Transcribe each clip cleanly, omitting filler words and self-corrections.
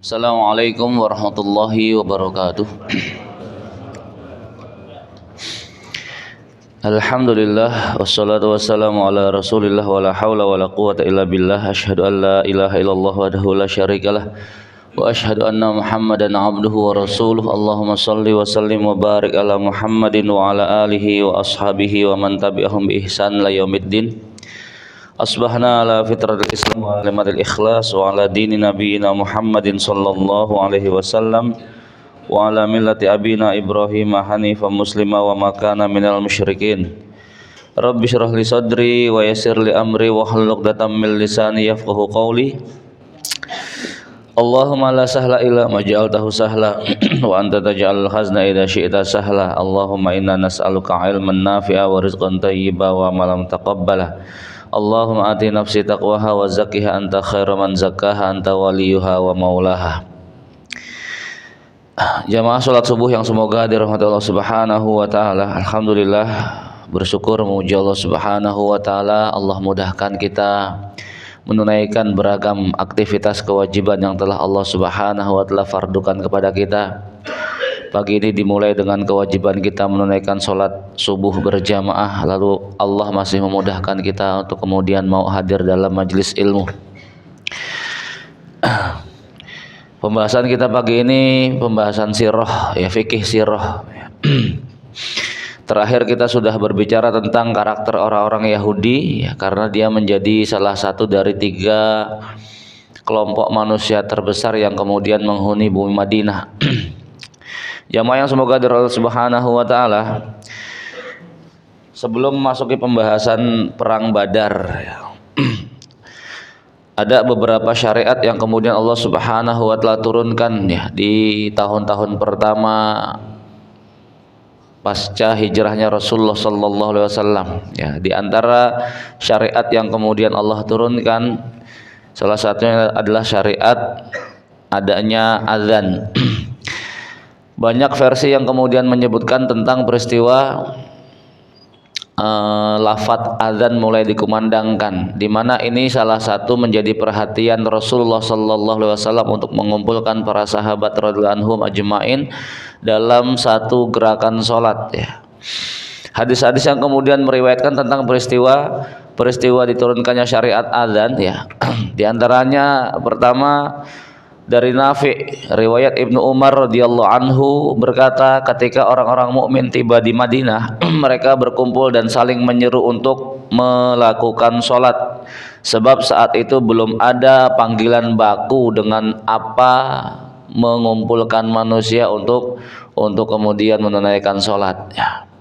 Assalamualaikum warahmatullahi wabarakatuh. Alhamdulillah wassalatu wassalamu ala Rasulillah wala haula wala quwata illa billah. Asyhadu an la ilaha illallah wahdahu la syarikalah wa asyhadu anna Muhammadan abduhu wa rasuluh. Allahumma salli wa sallim wa barik ala Muhammadin wa ala alihi wa ashabihi wa man tabi'ahum bi ihsan la yaumiddin. Asbahna ala fitratil Islam wa kalimatil ikhlas wa ala dini nabiyina Muhammadin sallallahu alaihi wasallam wa ala millati abina Ibrahim hanifan muslima wa ma kana minal musyrikin. Rabbi shrah li sadri wa yassir li amri wa hlul 'uqdatam min lisani yafqahu qawli. Allahumma la sahla illa ma ja'altahu sahla wa anta taj'alul hazna idza syi'ta sahla. Allahumma inna nas'aluka ilman nafi'a wa rizqan thayyiba wa amalan taqabbala. Allahumma ati nafsi taqwaha wa zakkiha anta khairu man zakkaha anta waliyuha wa maulaha. Jamaah salat subuh yang semoga dirahmati Allah Subhanahu wa taala. Alhamdulillah, bersyukur memuji Allah Subhanahu wa taala. Allah mudahkan kita menunaikan beragam aktivitas kewajiban yang telah Allah Subhanahu wa taala fardukan kepada kita. Pagi ini dimulai dengan kewajiban kita menunaikan sholat subuh berjamaah. Lalu Allah masih memudahkan kita untuk kemudian mau hadir dalam majelis ilmu. Pembahasan kita pagi ini pembahasan sirah, ya, fikih sirah. Terakhir kita sudah berbicara tentang karakter orang-orang Yahudi, ya, karena dia menjadi salah satu dari 3 kelompok manusia terbesar yang kemudian menghuni bumi Madinah. Jamaah yang semoga dari Allah Subhanahu wa taala, sebelum memasuki pembahasan perang Badar, ada beberapa syariat yang kemudian Allah Subhanahu wa taala turunkan, ya, di tahun-tahun pertama pasca hijrahnya Rasulullah sallallahu alaihi wasallam, ya. Di antara syariat yang kemudian Allah turunkan, salah satunya adalah syariat adanya azan. Banyak versi yang kemudian menyebutkan tentang peristiwa lafaz azan mulai dikumandangkan, di mana ini salah satu menjadi perhatian Rasulullah sallallahu alaihi wasallam untuk mengumpulkan para sahabat radhiyallahu anhum ajmain dalam satu gerakan salat, ya. Hadis-hadis yang kemudian meriwayatkan tentang peristiwa diturunkannya syariat azan, ya. Di antaranya pertama dari Nafi', riwayat Ibnu Umar radhiyallahu anhu berkata, ketika orang-orang mukmin tiba di Madinah, mereka berkumpul dan saling menyeru untuk melakukan sholat, sebab saat itu belum ada panggilan baku dengan apa mengumpulkan manusia untuk kemudian menunaikan sholat, ya.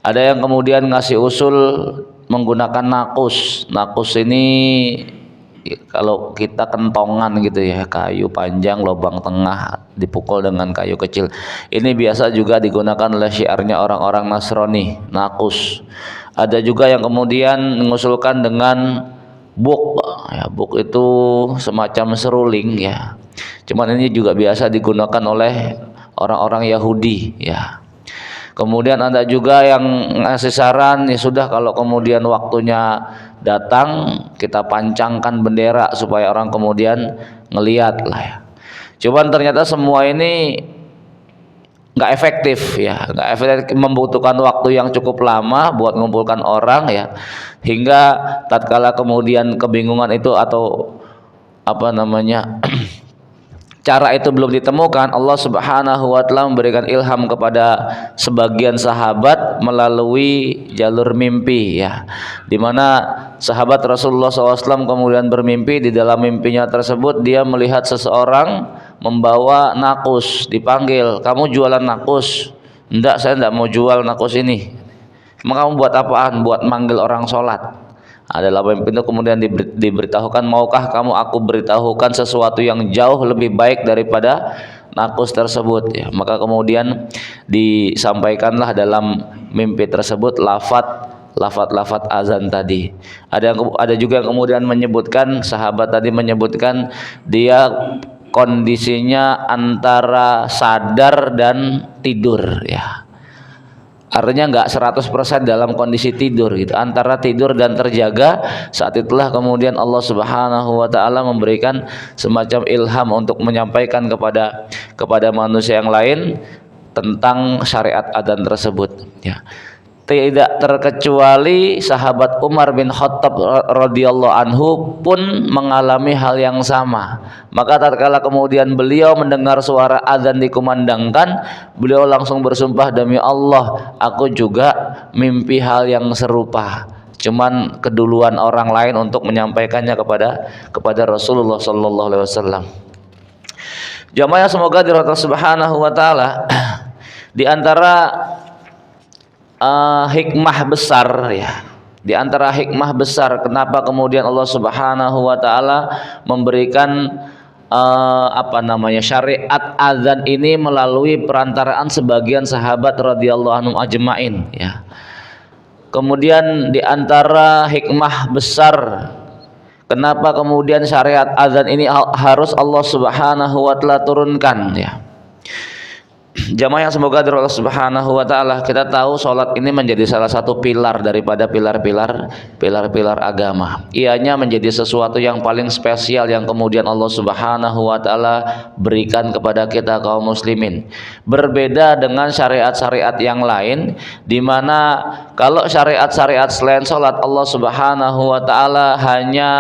Ada yang kemudian ngasih usul menggunakan nakus. Nakus ini kalau kita kentongan gitu, ya, kayu panjang lubang tengah dipukul dengan kayu kecil. Ini biasa juga digunakan oleh syiarnya orang-orang Nasrani, nakus. Ada juga yang kemudian mengusulkan dengan buk, ya, buk itu semacam seruling, ya. Cuman ini juga biasa digunakan oleh orang-orang Yahudi, ya. Kemudian ada juga yang ngasih saran, ya sudah, kalau kemudian waktunya datang kita pancangkan bendera supaya orang kemudian ngelihat lah, ya. Cuman ternyata semua ini nggak efektif, ya, nggak efektif, membutuhkan waktu yang cukup lama buat mengumpulkan orang, ya, hingga tatkala kemudian kebingungan itu atau apa namanya cara itu belum ditemukan, Allah Subhanahu wa taala memberikan ilham kepada sebagian sahabat melalui jalur mimpi, ya, di mana sahabat Rasulullah SAW kemudian bermimpi. Di dalam mimpinya tersebut dia melihat seseorang membawa nakus, dipanggil, "Kamu jualan nakus?" "Enggak, saya enggak mau jual nakus ini." "Emang kamu buat apaan?" "Buat manggil orang sholat." Adalah pemimpin itu kemudian diberitahukan, "Maukah kamu aku beritahukan sesuatu yang jauh lebih baik daripada nakus tersebut?" Ya, maka kemudian disampaikanlah dalam mimpi tersebut lafaz azan tadi. Ada juga yang kemudian menyebutkan, sahabat tadi menyebutkan dia kondisinya antara sadar dan tidur, ya. Artinya nggak 100% dalam kondisi tidur gitu. Antara tidur dan terjaga, saat itulah kemudian Allah Subhanahu wa taala memberikan semacam ilham untuk menyampaikan kepada manusia yang lain tentang syariat adzan tersebut ya. Tidak terkecuali sahabat Umar bin Khattab radhiyallahu anhu pun mengalami hal yang sama. Maka tatkala kemudian beliau mendengar suara azan dikumandangkan, beliau langsung bersumpah, demi Allah, aku juga mimpi hal yang serupa. Cuman keduluan orang lain untuk menyampaikannya kepada Rasulullah sallallahu alaihi wasallam. Jamaah semoga dirahmati Subhanahu wa taala. Di antara hikmah besar ya, di antara hikmah besar kenapa kemudian Allah Subhanahu wa taala memberikan syariat azan ini melalui perantaraan sebagian sahabat radhiyallahu anhum ajmain ya. Kemudian di antara hikmah besar kenapa kemudian syariat azan ini harus Allah Subhanahu wa taala turunkan ya. Jamaah yang semoga dari Allah Subhanahu wa taala, kita tahu salat ini menjadi salah satu pilar daripada pilar-pilar agama. Ianya menjadi sesuatu yang paling spesial yang kemudian Allah Subhanahu wa taala berikan kepada kita kaum muslimin. Berbeda dengan syariat-syariat yang lain di mana kalau syariat-syariat selain salat Allah Subhanahu wa taala hanya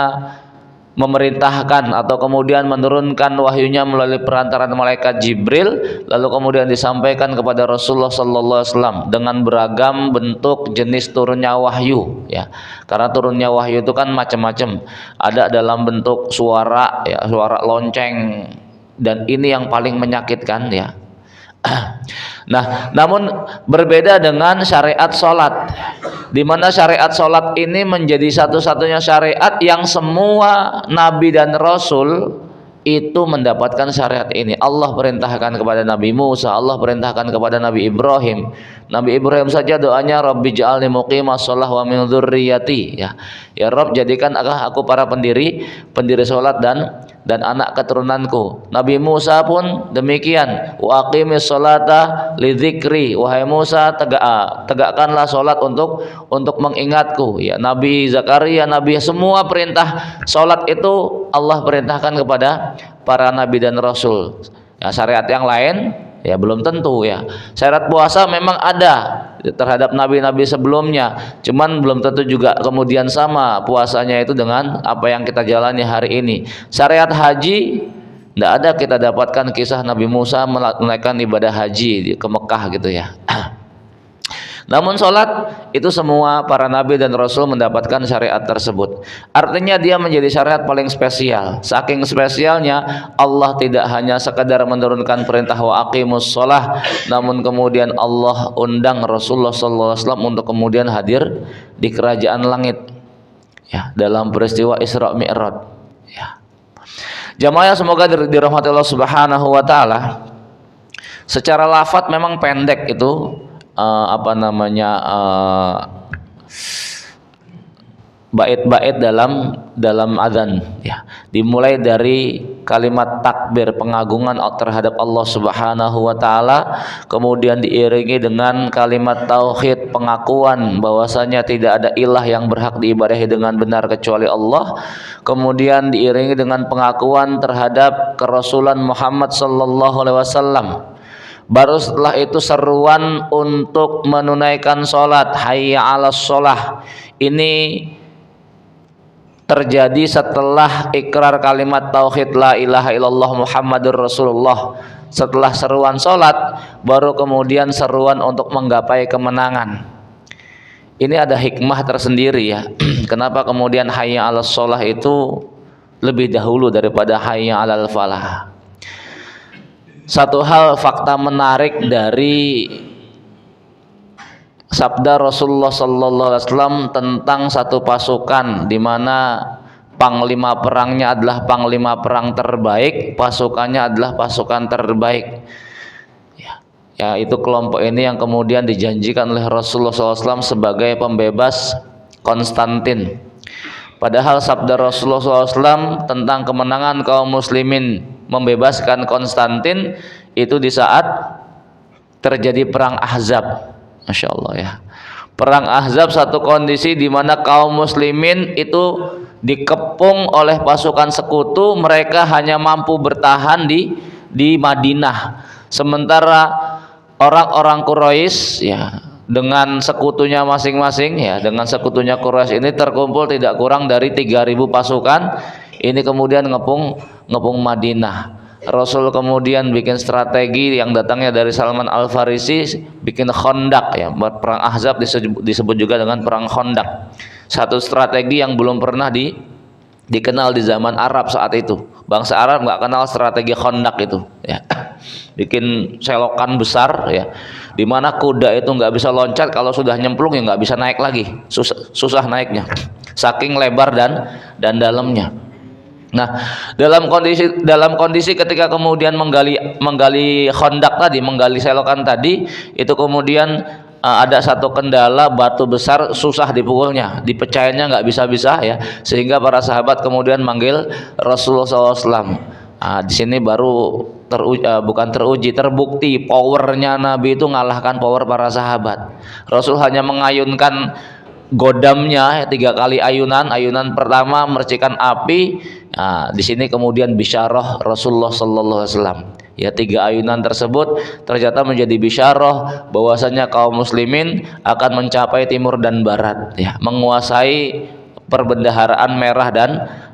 memerintahkan atau kemudian menurunkan wahyunya melalui perantaran malaikat Jibril, lalu kemudian disampaikan kepada Rasulullah sallallahu alaihi wasallam dengan beragam bentuk jenis turunnya wahyu ya. Karena turunnya wahyu itu kan macam-macam. Ada dalam bentuk suara ya, suara lonceng, dan ini yang paling menyakitkan ya. Nah, namun berbeda dengan syariat sholat, di mana syariat sholat ini menjadi satu-satunya syariat yang semua nabi dan rasul itu mendapatkan syariat ini. Allah perintahkan kepada Nabi Musa, Allah perintahkan kepada Nabi Ibrahim. Nabi Ibrahim saja doanya, Rabbi ja'alni muqimas shalah wa min dzurriyyati ya. Ya Rabb, jadikan aku para pendiri salat dan anak keturunanku. Nabi Musa pun demikian, wa aqimis sholata li dzikri, wahai Musa tegakkanlah salat untuk mengingatku ya. Nabi Zakaria, Nabi, semua perintah salat itu Allah perintahkan kepada para nabi dan rasul ya. Syariat yang lain ya belum tentu ya. Syariat puasa memang ada terhadap nabi-nabi sebelumnya, cuman belum tentu juga kemudian sama puasanya itu dengan apa yang kita jalani hari ini. Syariat haji tidak ada kita dapatkan kisah Nabi Musa menunaikan ibadah haji ke Mekah gitu ya. Namun sholat itu semua para nabi dan rasul mendapatkan syariat tersebut. Artinya dia menjadi syariat paling spesial. Saking spesialnya Allah tidak hanya sekadar menurunkan perintah wa aqimus sholah, namun kemudian Allah undang Rasulullah SAW untuk kemudian hadir di kerajaan langit ya, dalam peristiwa Isra Mi'raj ya. Jamaah semoga dirahmati Allah Subhanahu wa taala. Secara lafadz memang pendek itu bait-bait dalam azan ya. Dimulai dari kalimat takbir, pengagungan terhadap Allah Subhanahu wa taala, kemudian diiringi dengan kalimat tauhid, pengakuan bahwasanya tidak ada ilah yang berhak diibadahi dengan benar kecuali Allah, kemudian diiringi dengan pengakuan terhadap kerasulan Muhammad sallallahu alaihi wasallam. Baru setelah itu seruan untuk menunaikan sholat, hayya 'alas sholah. Ini terjadi setelah ikrar kalimat tauhid la ilaha illallah Muhammadur Rasulullah. Setelah seruan sholat, baru kemudian seruan untuk menggapai kemenangan. Ini ada hikmah tersendiri ya. Kenapa kemudian hayya 'alas sholah itu lebih dahulu daripada hayya 'alal falah. Satu hal fakta menarik dari sabda Rasulullah sallallahu alaihi wasallam tentang satu pasukan di mana panglima perangnya adalah panglima perang terbaik, pasukannya adalah pasukan terbaik. Ya, itu kelompok ini yang kemudian dijanjikan oleh Rasulullah SAW sebagai pembebas Konstantin. Padahal sabda Rasulullah SAW tentang kemenangan kaum muslimin membebaskan Konstantin itu di saat terjadi perang Ahzab Masya Allah ya. Perang Ahzab satu kondisi di mana kaum muslimin itu dikepung oleh pasukan sekutu, mereka hanya mampu bertahan di Madinah. Sementara orang-orang Quraisy ya dengan sekutunya masing-masing ya, dengan sekutunya Quraisy ini terkumpul tidak kurang dari 3.000 pasukan. Ini kemudian ngepung Madinah. Rasul kemudian bikin strategi yang datangnya dari Salman Al-Farisi, bikin Khandaq ya. Perang Ahzab disebut juga dengan perang Khandaq. Satu strategi yang belum pernah dikenal di zaman Arab saat itu. Bangsa Arab nggak kenal strategi Khandaq itu ya. Bikin selokan besar ya, di mana kuda itu nggak bisa loncat, kalau sudah nyemplung ya nggak bisa naik lagi, susah naiknya, saking lebar dan dalamnya. Nah, dalam kondisi ketika kemudian menggali Khandaq tadi, menggali selokan tadi, itu kemudian ada satu kendala, batu besar susah dipukulnya, dipecahinnya nggak bisa-bisa ya, sehingga para sahabat kemudian manggil Rasulullah SAW. Di sini baru terbukti powernya Nabi itu ngalahkan power para sahabat. Rasul hanya mengayunkan godamnya 3 kali ayunan pertama mercikan api. Nah, di sini kemudian bisyarah Rasulullah sallallahu alaihi wasallam. Ya, 3 ayunan tersebut ternyata menjadi bisyarah bahwasanya kaum muslimin akan mencapai timur dan barat ya, menguasai perbendaharaan merah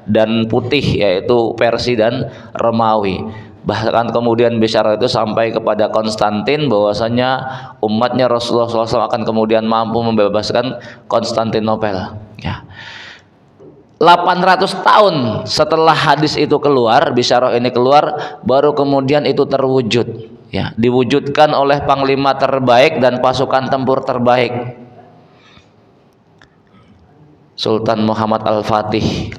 dan putih, yaitu Persia dan Romawi. Bahkan kemudian bisyarah itu sampai kepada Konstantin bahwasanya umatnya Rasulullah SAW akan kemudian mampu membebaskan Konstantinopel ya. 800 tahun setelah hadis itu keluar, bisyarah ini keluar, baru kemudian itu terwujud ya, diwujudkan oleh panglima terbaik dan pasukan tempur terbaik, Sultan Muhammad Al-Fatih.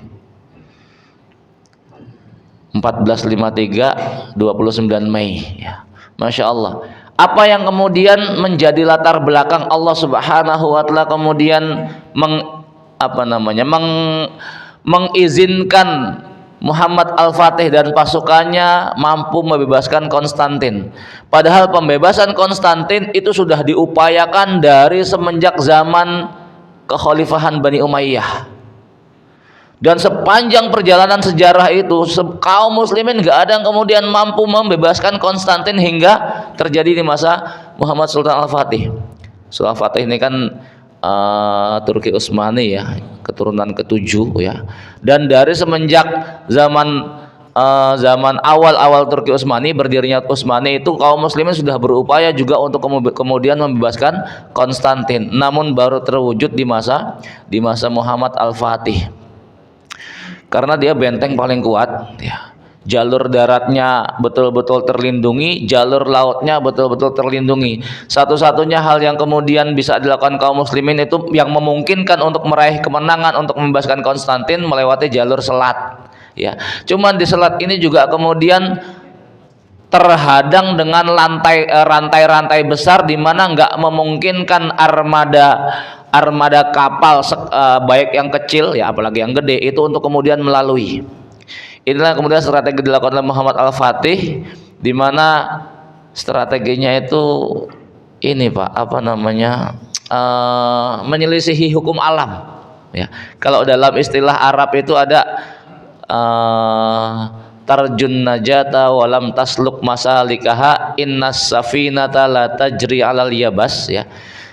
1453 29 Mei ya. Masya Allah. Apa yang kemudian menjadi latar belakang Allah Subhanahu wa taala kemudian mengizinkan Muhammad Al-Fatih dan pasukannya mampu membebaskan Konstantin. Padahal pembebasan Konstantin itu sudah diupayakan dari semenjak zaman kekhalifahan Bani Umayyah. Dan sepanjang perjalanan sejarah itu kaum muslimin gak ada yang kemudian mampu membebaskan Konstantin hingga terjadi di masa Muhammad Sultan Al-Fatih. Sultan Al-Fatih ini kan Turki Utsmani ya, keturunan ke-7 ya. Dan dari semenjak zaman awal Turki Utsmani, berdirinya Utsmani itu, kaum muslimin sudah berupaya juga untuk kemudian membebaskan Konstantin. Namun baru terwujud di masa Muhammad Al-Fatih. Karena dia benteng paling kuat ya. Jalur daratnya betul-betul terlindungi, jalur lautnya betul-betul terlindungi. Satu-satunya hal yang kemudian bisa dilakukan kaum muslimin itu yang memungkinkan untuk meraih kemenangan untuk membebaskan Konstantin melewati jalur selat ya. Cuman di selat ini juga kemudian terhadang dengan rantai-rantai besar, di mana nggak memungkinkan armada kapal baik yang kecil ya apalagi yang gede itu untuk kemudian melalui. Inilah kemudian strategi dilakukan oleh Muhammad Al-Fatih, di mana strateginya itu ini Pak, menyelisihi hukum alam ya. Kalau dalam istilah Arab itu ada tarjun najata walam tasluk masalikaha innas safinata la tajri alal yabas ya.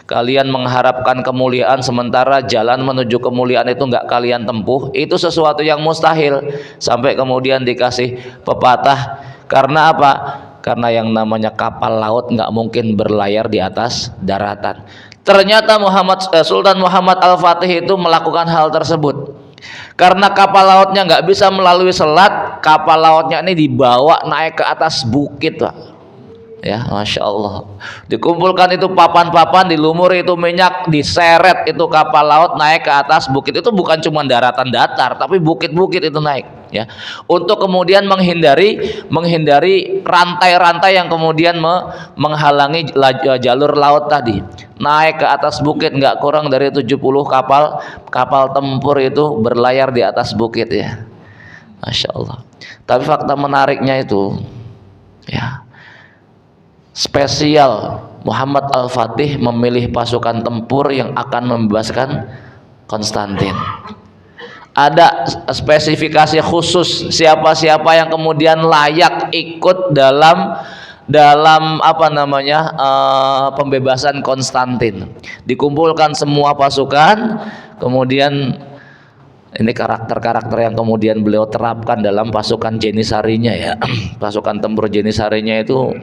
Kalian mengharapkan kemuliaan sementara jalan menuju kemuliaan itu enggak kalian tempuh, itu sesuatu yang mustahil. Sampai kemudian dikasih pepatah, karena apa? Karena yang namanya kapal laut enggak mungkin berlayar di atas daratan. Ternyata Sultan Muhammad Al-Fatih itu melakukan hal tersebut. Karena kapal lautnya nggak bisa melalui selat, kapal lautnya ini dibawa naik ke atas bukit Pak. Ya, Masya Allah. Dikumpulkan itu papan-papan, dilumuri itu minyak, diseret itu kapal laut naik ke atas bukit. Itu bukan cuma daratan datar, tapi bukit-bukit itu naik ya. Untuk kemudian menghindari rantai-rantai yang kemudian menghalangi jalur laut tadi. Naik ke atas bukit, nggak kurang dari 70 kapal tempur itu berlayar di atas bukit ya. Masya Allah. Tapi fakta menariknya itu ya, spesial Muhammad Al-Fatih memilih pasukan tempur yang akan membebaskan Konstantin. Ada spesifikasi khusus siapa-siapa yang kemudian layak ikut dalam pembebasan Konstantin. Dikumpulkan semua pasukan, kemudian ini karakter-karakter yang kemudian beliau terapkan dalam pasukan Jenisarinya ya. Pasukan tempur Jenisarinya itu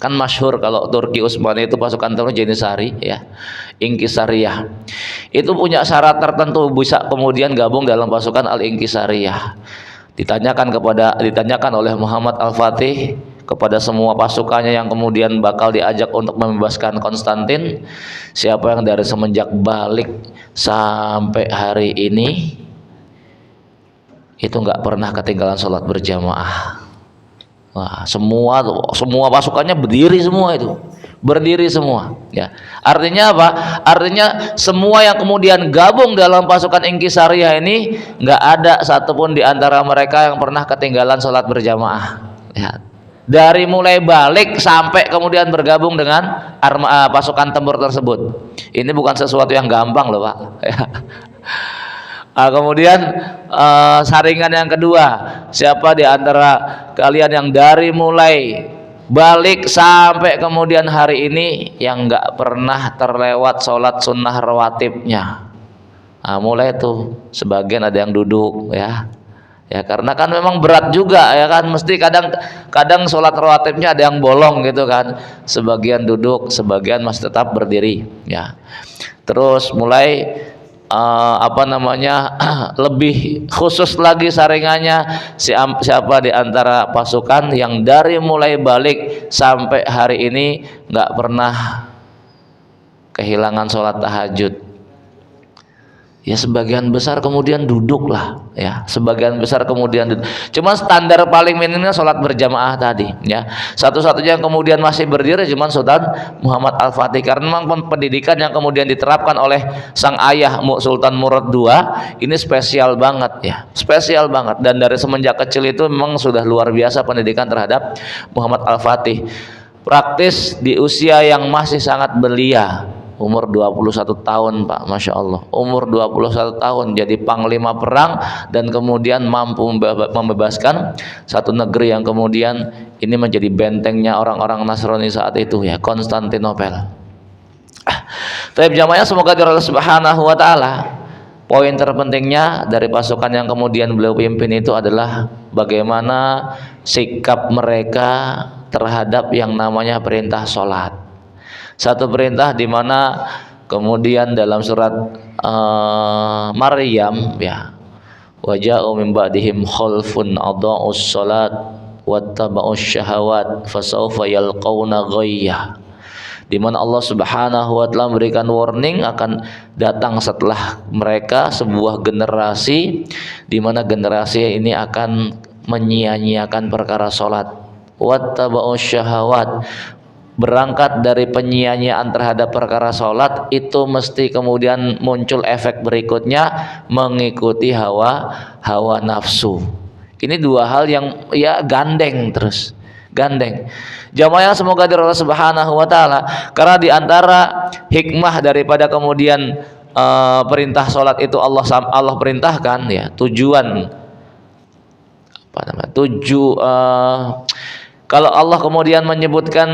kan masyhur, kalau Turki Utsmani itu pasukan tempur Jenisari ya, Inkisariyah. Itu punya syarat tertentu bisa kemudian gabung dalam pasukan Al-Inkisariyah. Ditanyakan oleh Muhammad Al-Fatih kepada semua pasukannya yang kemudian bakal diajak untuk membebaskan Konstantin, siapa yang dari semenjak balik sampai hari ini itu nggak pernah ketinggalan sholat berjamaah. Wah, semua pasukannya berdiri semua ya. Artinya apa? Artinya semua yang kemudian gabung dalam pasukan Inkisariyah ini nggak ada satupun di antara mereka yang pernah ketinggalan sholat berjamaah ya. Dari mulai balik sampai kemudian bergabung dengan pasukan tempur tersebut. Ini bukan sesuatu yang gampang loh Pak ya. Kemudian saringan yang kedua, siapa di antara kalian yang dari mulai balik sampai kemudian hari ini yang nggak pernah terlewat sholat sunnah rawatibnya? Mulai tuh sebagian ada yang duduk ya, karena kan memang berat juga ya kan, mesti kadang sholat rawatibnya ada yang bolong gitu kan, sebagian duduk, sebagian masih tetap berdiri ya. Terus mulai lebih khusus lagi saringannya, siapa di antara pasukan yang dari mulai balik sampai hari ini nggak pernah kehilangan sholat tahajud. Ya sebagian besar kemudian duduk lah ya, sebagian besar kemudian duduk. Cuma standar paling minimnya sholat berjamaah tadi ya. Satu-satunya yang kemudian masih berdiri cuma Sultan Muhammad Al-Fatih, karena memang pendidikan yang kemudian diterapkan oleh sang ayah Sultan Murad II ini spesial banget ya, spesial banget. Dan dari semenjak kecil itu memang sudah luar biasa pendidikan terhadap Muhammad Al-Fatih. Praktis di usia yang masih sangat belia, umur 21 tahun Pak, Masya Allah, umur 21 tahun jadi panglima perang dan kemudian mampu membebaskan satu negeri yang kemudian ini menjadi bentengnya orang-orang Nasrani saat itu ya, Konstantinopel. Tapi jamaah semoga dari Allah Subhanahu wa taala, poin terpentingnya dari pasukan yang kemudian beliau pimpin itu adalah bagaimana sikap mereka terhadap yang namanya perintah sholat. Satu perintah di mana kemudian dalam surat Maryam ya, wa ja'u min ba'dihim khalfun adha'us salat wattaba'us syahawat fasawfa yalqauna ghayya, di mana Allah Subhanahu wa taala memberikan warning akan datang setelah mereka sebuah generasi di mana generasi ini akan menyia-nyiakan perkara salat, wattaba'us syahawat, berangkat dari penyia-nyiaan terhadap perkara sholat itu mesti kemudian muncul efek berikutnya, mengikuti hawa nafsu. Ini dua hal yang ya gandeng terus, gandeng. Jamaah semoga dari Allah Subhanahu wa taala, karena di antara hikmah daripada kemudian perintah sholat itu Allah perintahkan ya, kalau Allah kemudian menyebutkan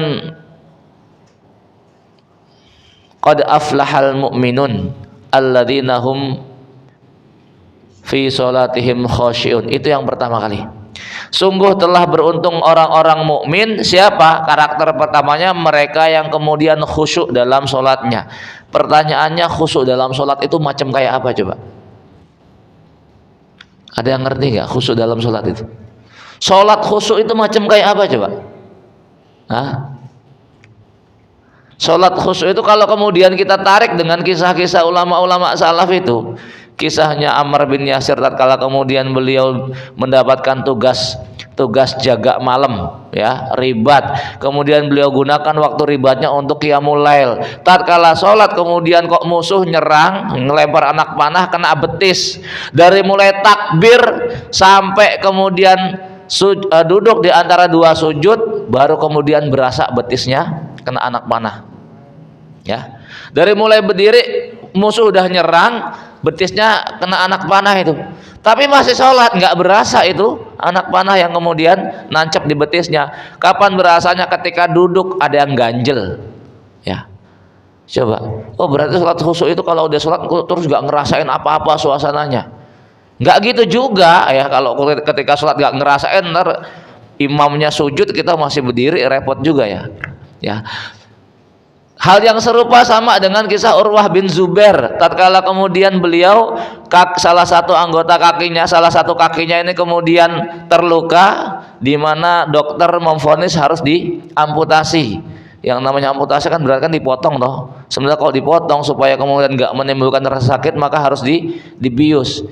qad aflahal mu'minun alladzina hum fi sholatihim khashi'un, itu yang pertama kali. Sungguh telah beruntung orang-orang mukmin. Siapa? Karakter pertamanya mereka yang kemudian khusyuk dalam sholatnya. Pertanyaannya, khusyuk dalam sholat itu macam kayak apa coba? Ada yang ngerti nggak khusyuk dalam sholat itu? Sholat khusyuk itu macam kayak apa coba? Sholat khusyuk itu kalau kemudian kita tarik dengan kisah-kisah ulama-ulama salaf itu, kisahnya Ammar bin Yasir tatkala kemudian beliau mendapatkan tugas jaga malam ya, ribat, kemudian beliau gunakan waktu ribatnya untuk qiyamul lail. Tatkala sholat kemudian kok musuh nyerang, ngelempar anak panah kena betis, dari mulai takbir sampai kemudian duduk di antara dua sujud baru kemudian berasa betisnya kena anak panah. Ya, dari mulai berdiri musuh udah nyerang, betisnya kena anak panah itu, tapi masih sholat, nggak berasa itu anak panah yang kemudian nancep di betisnya. Kapan berasanya? Ketika duduk ada yang ganjel. Ya, coba. Oh, berarti sholat khusyuk itu kalau udah sholat terus nggak ngerasain apa-apa suasananya. Nggak gitu juga ya, kalau ketika sholat nggak ngerasain, ntar imamnya sujud kita masih berdiri, repot juga ya. Ya, hal yang serupa sama dengan kisah Urwah bin Zubair. Tatkala kemudian beliau salah satu satu kakinya ini kemudian terluka, di mana dokter memvonis harus diamputasi. Yang namanya amputasi kan berarti kan dipotong toh. Sebenarnya kalau dipotong supaya kemudian nggak menimbulkan rasa sakit, maka harus dibius.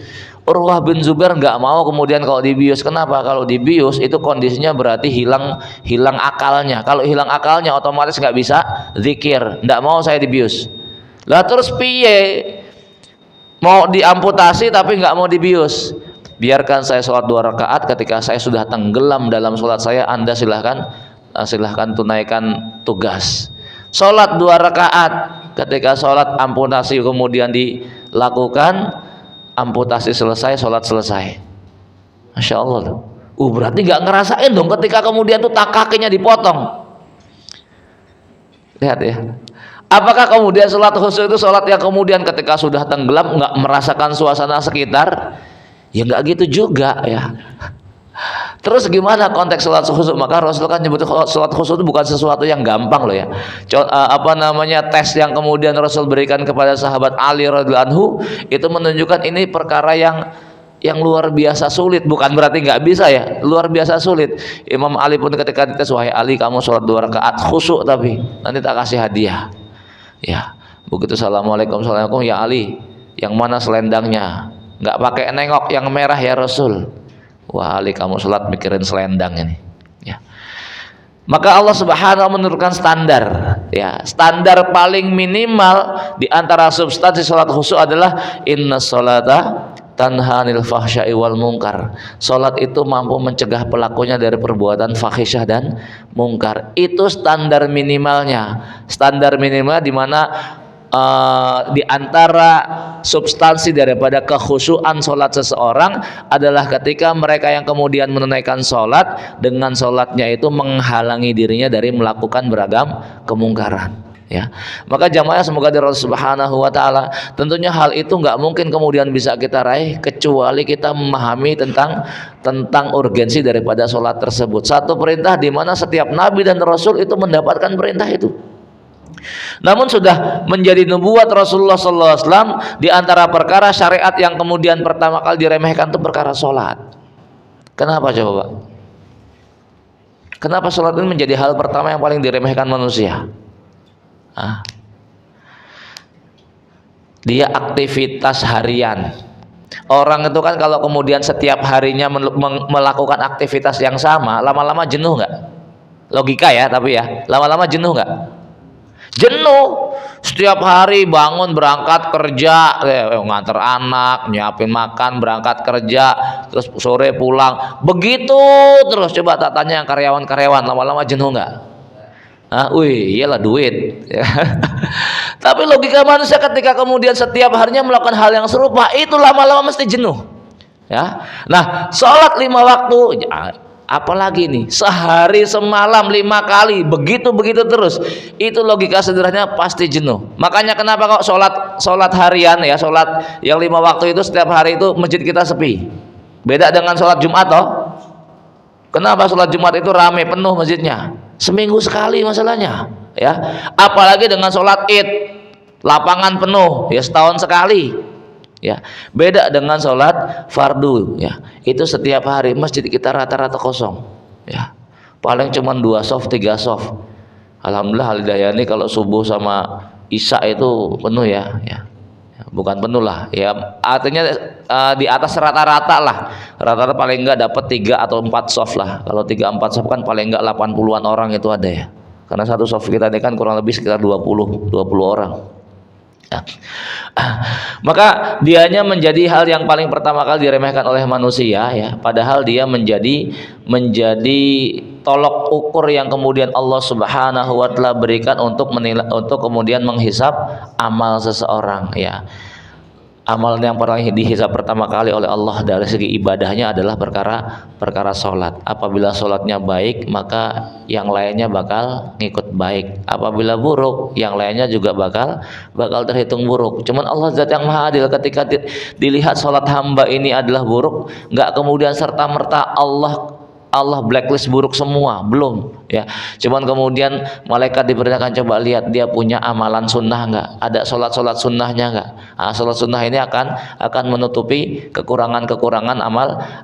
Urwah bin Zubair nggak mau kemudian kalau dibius. Kenapa? Kalau dibius itu kondisinya berarti hilang akalnya. Kalau hilang akalnya otomatis nggak bisa zikir. Nggak mau saya dibius. Lah terus piye? Mau diamputasi tapi nggak mau dibius. Biarkan saya sholat 2 rakaat. Ketika saya sudah tenggelam dalam sholat saya, Anda silahkan tunaikan tugas. Sholat 2 rakaat. Ketika sholat amputasi kemudian dilakukan, amputasi selesai, sholat selesai. Masya Allah tuh. Berarti nggak ngerasain dong ketika kemudian tuh kakinya dipotong. Lihat ya. Apakah kemudian sholat khusyuk itu sholat yang kemudian ketika sudah tenggelam nggak merasakan suasana sekitar? Ya nggak gitu juga ya. Terus gimana konteks sholat khusyuk? Maka Rasul kan nyebut sholat khusyuk itu bukan sesuatu yang gampang loh ya. Tes yang kemudian Rasul berikan kepada sahabat Ali radhiyallahu anhu itu menunjukkan ini perkara yang luar biasa sulit. Bukan berarti nggak bisa ya, luar biasa sulit. Imam Ali pun ketika dites, wahai Ali, kamu sholat 2 rakaat khusyuk tapi nanti tak kasih hadiah. Ya, begitu assalamualaikum ya Ali, yang mana selendangnya? Nggak pakai nengok, yang merah ya Rasul. Wah Ali, kamu sholat mikirin selendang ini ya. Maka Allah Subhanahu menurunkan standar ya. Standar paling minimal di antara substansi sholat khusyuk adalah inna sholata tanha 'anil fahsya'i wal munkar. Sholat itu mampu mencegah pelakunya dari perbuatan fahisyah dan mungkar. Itu standar minimalnya. Standar minimal di mana di antara substansi daripada kekhusyuan sholat seseorang adalah ketika mereka yang kemudian menunaikan sholat, dengan sholatnya itu menghalangi dirinya dari melakukan beragam kemungkaran ya. Maka jamaah semoga dari Allah Subhanahu wa taala, tentunya hal itu nggak mungkin kemudian bisa kita raih kecuali kita memahami tentang urgensi daripada sholat tersebut. Satu perintah di mana setiap nabi dan rasul itu mendapatkan perintah itu. Namun sudah menjadi nubuat Rasulullah SAW, di antara perkara syariat yang kemudian pertama kali diremehkan itu perkara sholat. Kenapa coba Pak? Kenapa sholat ini menjadi hal pertama yang paling diremehkan manusia? Dia aktivitas harian. Orang itu kan kalau kemudian setiap harinya melakukan aktivitas yang sama, lama-lama jenuh nggak? Logika ya, tapi ya, lama-lama jenuh nggak? Jenuh. Setiap hari bangun berangkat kerja, nganter anak, nyiapin makan, berangkat kerja, terus sore pulang, begitu terus. Coba tak tanya yang karyawan, lama-lama jenuh nggak? Iyalah duit ya. Tapi logika manusia ketika kemudian setiap harinya melakukan hal yang serupa, itu lama-lama mesti jenuh ya. Nah, sholat 5 waktu, apalagi nih sehari semalam 5 kali, begitu terus, itu logika sederhananya pasti jenuh. Makanya kenapa kok sholat harian ya, sholat yang 5 waktu itu setiap hari itu masjid kita sepi, beda dengan sholat Jumat toh. Kenapa sholat Jumat itu ramai penuh masjidnya? Seminggu sekali masalahnya ya. Apalagi dengan sholat Id, lapangan penuh ya, setahun sekali ya. Beda dengan sholat fardu ya, itu setiap hari masjid kita rata-rata kosong ya, paling cuma 2 soft 3 soft. Alhamdulillah Al-Hidayah ini kalau subuh sama isya itu penuh ya, bukan penuh lah ya, artinya di atas rata-rata lah, rata-rata paling enggak dapat 3 atau 4 soft lah. Kalau 3-4 soft kan paling enggak 80-an orang itu ada ya, karena satu soft kita ini kan kurang lebih sekitar 20 orang ya. Maka dianya menjadi hal yang paling pertama kali diremehkan oleh manusia ya, padahal dia menjadi tolok ukur yang kemudian Allah Subhanahu wa taala berikan untuk menilai, untuk kemudian menghisap amal seseorang, ya. Amal yang paling dihisap pertama kali oleh Allah dari segi ibadahnya adalah perkara sholat. Apabila sholatnya baik, maka yang lainnya bakal ngikut baik. Apabila buruk, yang lainnya juga bakal terhitung buruk. Cuman Allah Zat yang Maha Adil, ketika dilihat sholat hamba ini adalah buruk, nggak kemudian serta merta Allah blacklist buruk semua, belum, ya. Cuman kemudian malaikat diperintahkan, coba lihat dia punya amalan sunnah nggak, ada sholat sunnahnya nggak. Nah, sholat sunnah ini akan menutupi kekurangan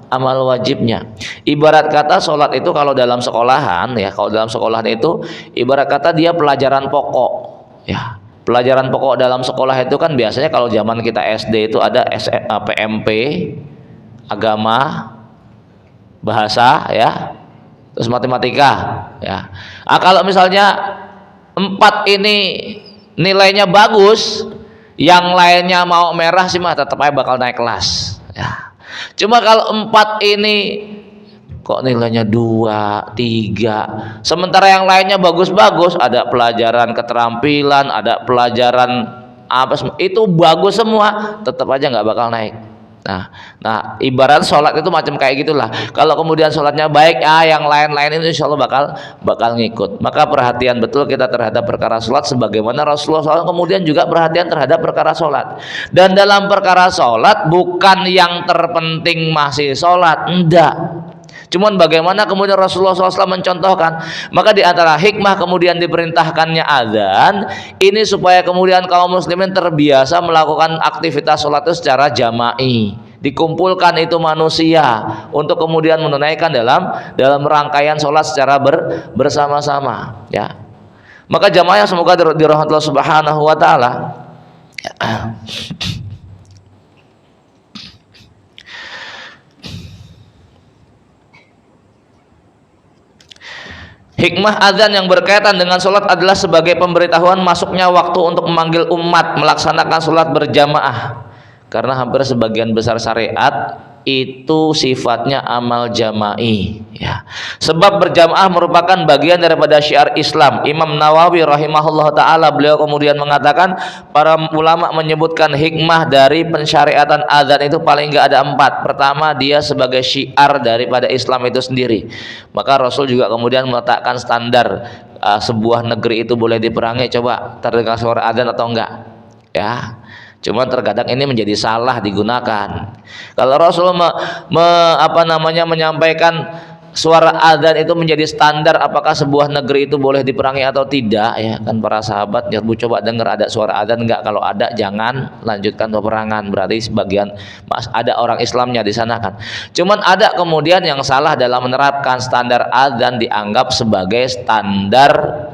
amal wajibnya. Ibarat kata sholat itu kalau dalam sekolahan, ya, kalau dalam sekolahan itu ibarat kata dia pelajaran pokok, ya. Pelajaran pokok dalam sekolah itu kan biasanya kalau zaman kita SD itu ada PMP, agama, bahasa, ya, terus matematika, ya. Nah, kalau misalnya 4 ini nilainya bagus, yang lainnya mau merah sih mah tetap aja bakal naik kelas, ya. Cuma kalau 4 ini kok nilainya 2, 3, sementara yang lainnya bagus-bagus, ada pelajaran keterampilan, ada pelajaran apa, itu bagus semua, tetap aja nggak bakal naik. Nah, ibarat sholat itu macam kayak gitulah. Kalau kemudian sholatnya baik, yang lain-lain itu insya Allah bakal ngikut. Maka perhatian betul kita terhadap perkara sholat, sebagaimana Rasulullah SAW kemudian juga perhatian terhadap perkara sholat. Dan dalam perkara sholat bukan yang terpenting masih sholat, enggak. Cuman bagaimana kemudian Rasulullah SAW mencontohkan. Maka di antara hikmah kemudian diperintahkannya azan ini supaya kemudian kaum muslimin terbiasa melakukan aktivitas sholat itu secara jama'i. Dikumpulkan itu manusia untuk kemudian menunaikan dalam rangkaian sholat secara bersama-sama, ya. Maka jamaah yang semoga dirahmati Allah Subhanahu wa taala. Hikmah azan yang berkaitan dengan sholat adalah sebagai pemberitahuan masuknya waktu untuk memanggil umat melaksanakan sholat berjamaah. Karena hampir sebagian besar syariat itu sifatnya amal jama'i, ya. Sebab berjamaah merupakan bagian daripada syiar Islam. Imam Nawawi rahimahullah ta'ala, beliau kemudian mengatakan, para ulama menyebutkan hikmah dari pensyariatan azan itu paling enggak ada 4. Pertama, dia sebagai syiar daripada Islam itu sendiri. Maka Rasul juga kemudian meletakkan standar, sebuah negeri itu boleh diperangi, coba terdengar suara azan atau enggak, ya. Cuma terkadang ini menjadi salah digunakan. Kalau Rasul menyampaikan suara azan itu menjadi standar apakah sebuah negeri itu boleh diperangi atau tidak, ya kan para sahabat, ya Bu, coba dengar ada suara azan enggak? Kalau ada jangan lanjutkan peperangan, berarti sebagian ada orang Islamnya di sana kan. Cuman ada kemudian yang salah dalam menerapkan standar azan dianggap sebagai standar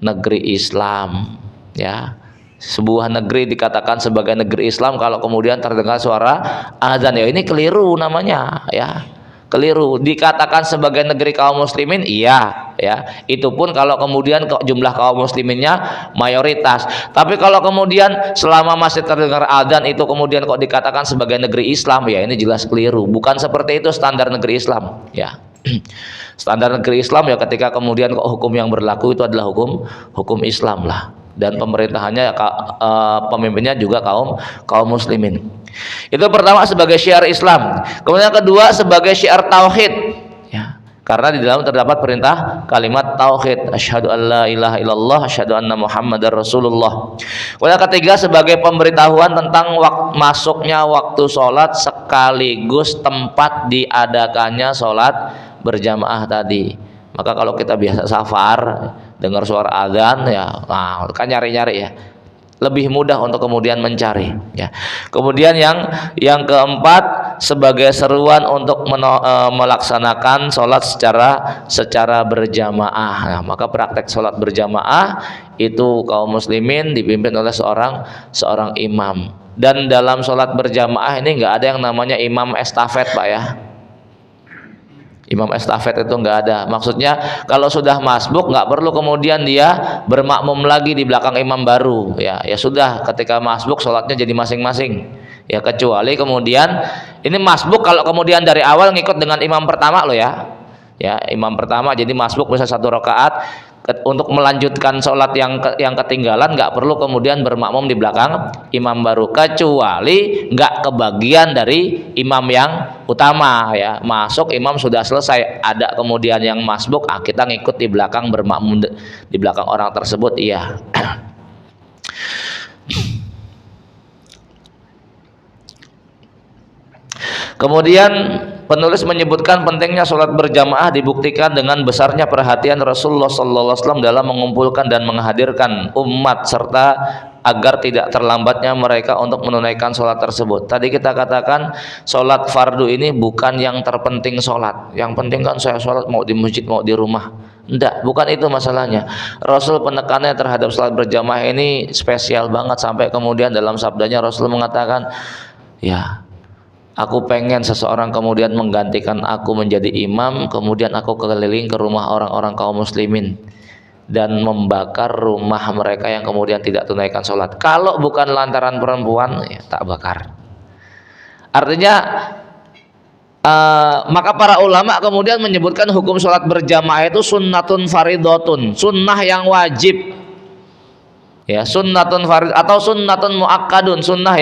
negeri Islam, ya. Sebuah negeri dikatakan sebagai negeri Islam kalau kemudian terdengar suara azan, ya ini keliru namanya, ya. Keliru. Dikatakan sebagai negeri kaum muslimin, iya, ya. Itu pun kalau kemudian jumlah kaum musliminnya mayoritas. Tapi kalau kemudian selama masih terdengar azan itu kemudian kok dikatakan sebagai negeri Islam, ya ini jelas keliru. Bukan seperti itu standar negeri Islam, ya. Standar negeri Islam ya ketika kemudian kok hukum yang berlaku itu adalah hukum Islam lah. Dan pemerintahannya, pemimpinnya juga kaum muslimin. Itu pertama sebagai syiar Islam. Kemudian kedua sebagai syiar tauhid, ya. Karena di dalam terdapat perintah kalimat tauhid, asyhadu alla ilaha illallah, asyhadu anna muhammadar rasulullah. Kemudian ketiga sebagai pemberitahuan tentang masuknya waktu sholat sekaligus tempat diadakannya sholat berjamaah tadi. Maka kalau kita biasa safar dengar suara azan, ya, nah, kan nyari-nyari, ya, lebih mudah untuk kemudian mencari, ya. Kemudian yang keempat sebagai seruan untuk melaksanakan sholat secara berjamaah. Nah, maka praktek sholat berjamaah itu kaum muslimin dipimpin oleh seorang imam. Dan dalam sholat berjamaah ini nggak ada yang namanya imam estafet, Pak, ya. Imam estafet itu enggak ada. Maksudnya kalau sudah masbuk nggak perlu kemudian dia bermakmum lagi di belakang imam baru, ya. Ya sudah, ketika masbuk sholatnya jadi masing-masing, ya. Kecuali kemudian ini masbuk kalau kemudian dari awal ngikut dengan imam pertama loh, ya. Ya, imam pertama jadi masbuk bisa 1 rakaat. Untuk melanjutkan sholat yang ketinggalan nggak perlu kemudian bermakmum di belakang imam baru, kecuali nggak kebagian dari imam yang utama ya, masuk imam sudah selesai ada kemudian yang masbuk, kita ngikut di belakang bermakmum di belakang orang tersebut, iya. Kemudian penulis menyebutkan pentingnya sholat berjamaah dibuktikan dengan besarnya perhatian Rasulullah SAW dalam mengumpulkan dan menghadirkan umat serta agar tidak terlambatnya mereka untuk menunaikan sholat tersebut. Tadi kita katakan sholat fardu ini bukan yang terpenting sholat. Yang penting kan saya sholat mau di masjid mau di rumah. Enggak, bukan itu masalahnya. Rasul penekannya terhadap sholat berjamaah ini spesial banget, sampai kemudian dalam sabdanya Rasul mengatakan, ya, aku pengen seseorang kemudian menggantikan aku menjadi imam, kemudian aku keliling ke rumah orang-orang kaum muslimin dan membakar rumah mereka yang kemudian tidak tunaikan sholat. Kalau bukan lantaran perempuan, ya, tak bakar. Artinya maka para ulama kemudian menyebutkan hukum sholat berjamaah itu sunnatun faridotun, sunnah yang wajib. Ya, sunnatun farid atau sunnatun muakkadun, sunnah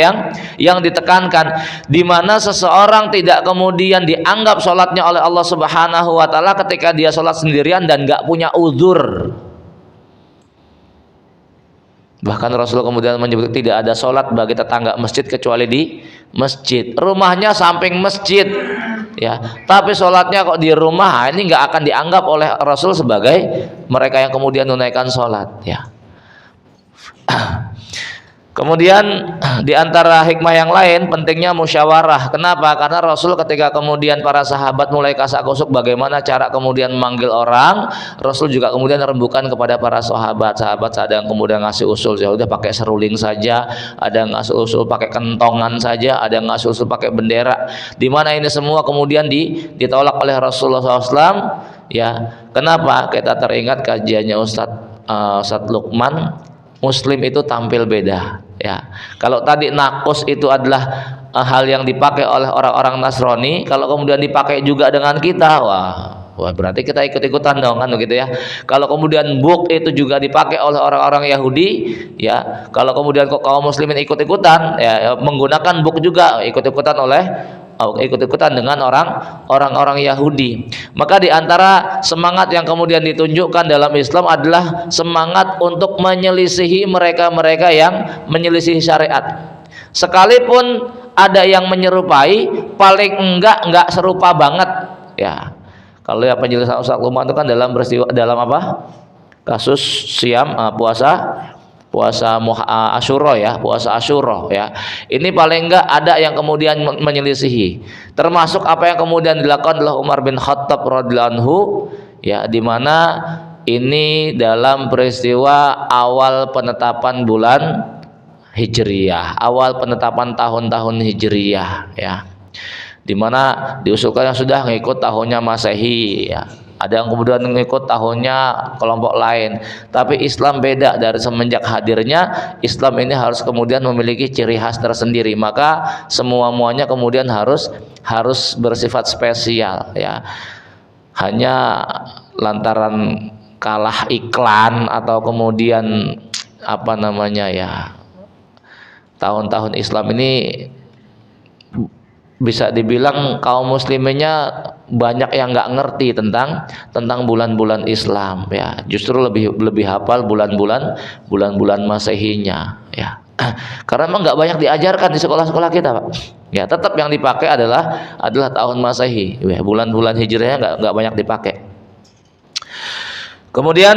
yang ditekankan, di mana seseorang tidak kemudian dianggap sholatnya oleh Allah Subhanahu wa taala ketika dia sholat sendirian dan nggak punya uzur. Bahkan Rasul kemudian menyebut tidak ada sholat bagi tetangga masjid kecuali di masjid. Rumahnya samping masjid, ya, tapi sholatnya kok di rumah, ini nggak akan dianggap oleh Rasul sebagai mereka yang kemudian menunaikan sholat, ya. Kemudian di antara hikmah yang lain pentingnya musyawarah. Kenapa? Karena Rasul ketika kemudian para sahabat mulai kasak-kusuk bagaimana cara kemudian memanggil orang, Rasul juga kemudian rembukan kepada para sahabat. Sahabat ada yang kemudian ngasih usul, ya udah pakai seruling saja, ada yang ngasih usul pakai kentongan saja, ada yang ngasih usul pakai bendera. Di mana ini semua kemudian ditolak oleh Rasulullah SAW. Ya, kenapa? Kita teringat kajiannya Ustadz Lukman, Muslim itu tampil beda, ya. Kalau tadi nakus itu adalah hal yang dipakai oleh orang-orang Nasrani, kalau kemudian dipakai juga dengan kita, wah berarti kita ikut-ikutan dong, kan begitu ya. Kalau kemudian buk itu juga dipakai oleh orang-orang Yahudi, ya. Kalau kemudian kok kaum muslimin ikut-ikutan, ya, menggunakan buk juga ikut-ikutan dengan orang-orang Yahudi. Maka di antara semangat yang kemudian ditunjukkan dalam Islam adalah semangat untuk menyelisihi mereka-mereka yang menyelisihi syariat. Sekalipun ada yang menyerupai, paling enggak serupa banget, ya. Kalau ya penjelasan Ustaz Luman itu kan dalam apa? Kasus siam puasa Asyura, ya, puasa Asyura, ya. Ini paling enggak ada yang kemudian menyelisihi. Termasuk apa yang kemudian dilakukan oleh Umar bin Khattab radhiyallahu anhu, ya, di mana ini dalam peristiwa awal penetapan bulan Hijriyah, awal penetapan tahun-tahun Hijriyah, ya. Di mana diusulkan yang sudah ngikut tahunnya Masehi, ya. Ada yang kemudian mengikut tahunnya kelompok lain. Tapi Islam beda, dari semenjak hadirnya Islam ini harus kemudian memiliki ciri khas tersendiri. Maka semua-muanya kemudian harus bersifat spesial, ya. Hanya lantaran kalah iklan atau kemudian apa namanya, ya, tahun-tahun Islam ini bisa dibilang kaum musliminnya banyak yang nggak ngerti tentang bulan-bulan Islam, ya. Justru lebih hafal bulan-bulan Masehinya, ya. Karena memang nggak banyak diajarkan di sekolah-sekolah kita, Pak. Ya, tetap yang dipakai adalah tahun Masehi, ya. Bulan-bulan Hijriahnya nggak banyak dipakai. Kemudian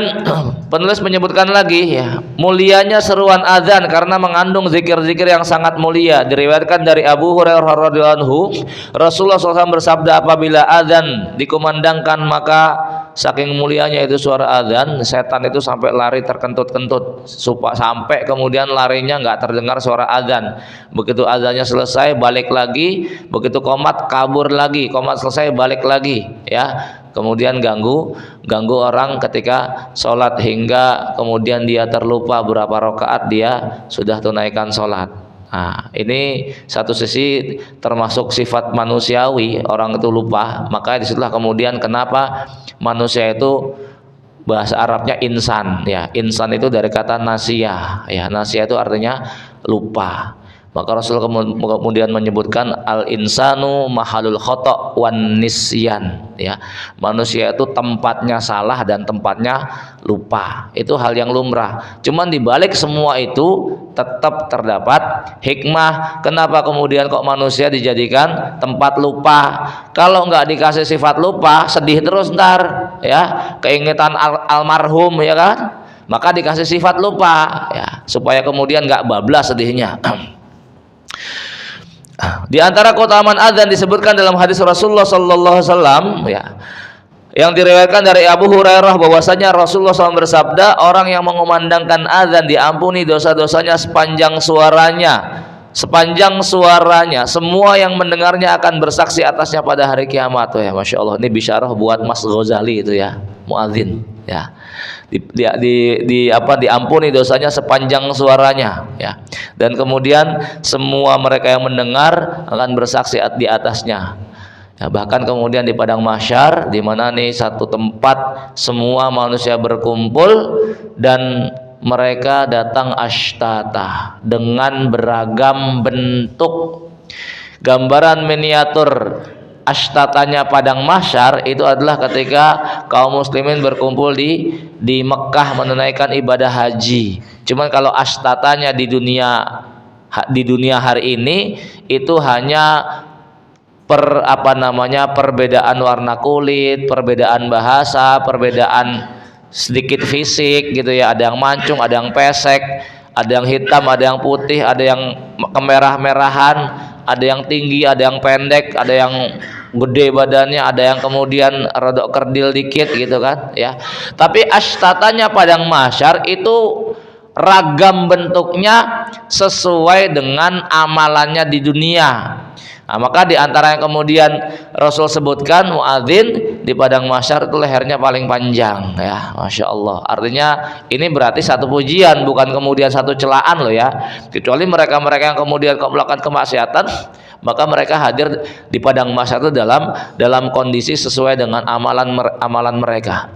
penulis menyebutkan lagi, ya, mulianya seruan azan karena mengandung zikir-zikir yang sangat mulia. Diriwayatkan dari Abu Hurairah radhiyallahu anhu, Rasulullah SAW bersabda, apabila azan dikumandangkan maka saking mulianya itu suara azan, setan itu sampai lari terkentut-kentut, sampai kemudian larinya nggak terdengar suara azan. Begitu azannya selesai balik lagi, begitu qomat kabur lagi, qomat selesai balik lagi, ya. Kemudian ganggu orang ketika sholat hingga kemudian dia terlupa berapa rakaat dia sudah tunaikan sholat, Nah, ini satu sisi termasuk sifat manusiawi, orang itu lupa. Maka disitulah kemudian kenapa manusia itu bahasa Arabnya insan, ya. Insan itu dari kata nasia, ya. Nasia itu artinya lupa. Maka Rasul kemudian menyebutkan al insanu mahalul khata' wan nisyan, ya. Manusia itu tempatnya salah dan tempatnya lupa. Itu hal yang lumrah. Cuman di balik semua itu tetap terdapat hikmah. Kenapa kemudian kok manusia dijadikan tempat lupa? Kalau nggak dikasih sifat lupa, sedih terus ntar, ya. Keingetan almarhum, ya kan? Maka dikasih sifat lupa, ya, supaya kemudian nggak bablas sedihnya. Di antara keutamaan azan disebutkan dalam hadis Rasulullah sallallahu alaihi wasallam, ya, yang diriwayatkan dari Abu Hurairah bahwasanya Rasulullah SAW bersabda, orang yang mengumandangkan azan diampuni dosa-dosanya sepanjang suaranya. Sepanjang suaranya, semua yang mendengarnya akan bersaksi atasnya pada hari kiamat. Oh ya, masya Allah, ini bisyarah buat Mas Ghazali itu, ya, muadzin, ya. Diampuni dosanya sepanjang suaranya, ya. Dan kemudian semua mereka yang mendengar akan bersaksi di atasnya. Ya, bahkan kemudian di padang mahsyar, di mana nih satu tempat semua manusia berkumpul dan mereka datang ashtata dengan beragam bentuk. Gambaran miniatur ashtatanya padang mahsyar itu adalah ketika kaum muslimin berkumpul di Mekah menunaikan ibadah haji. Cuman kalau ashtatanya di dunia hari ini itu hanya perbedaan warna kulit, perbedaan bahasa, perbedaan sedikit fisik gitu, ya. Ada yang mancung, ada yang pesek, ada yang hitam, ada yang putih, ada yang kemerah-merahan, ada yang tinggi, ada yang pendek, ada yang gede badannya, ada yang kemudian rodok kerdil dikit gitu kan, ya. Tapi ashtatanya padang mahsyar itu ragam bentuknya sesuai dengan amalannya di dunia. Nah, maka di antara yang kemudian Rasul sebutkan, muadzin di padang mahsyar itu lehernya paling panjang, ya, masya Allah. Artinya ini berarti satu pujian, bukan kemudian satu celaan loh, ya. Kecuali mereka-mereka yang kemudian melakukan kemaksiatan, maka mereka hadir di padang mahsyar itu dalam kondisi sesuai dengan amalan mereka.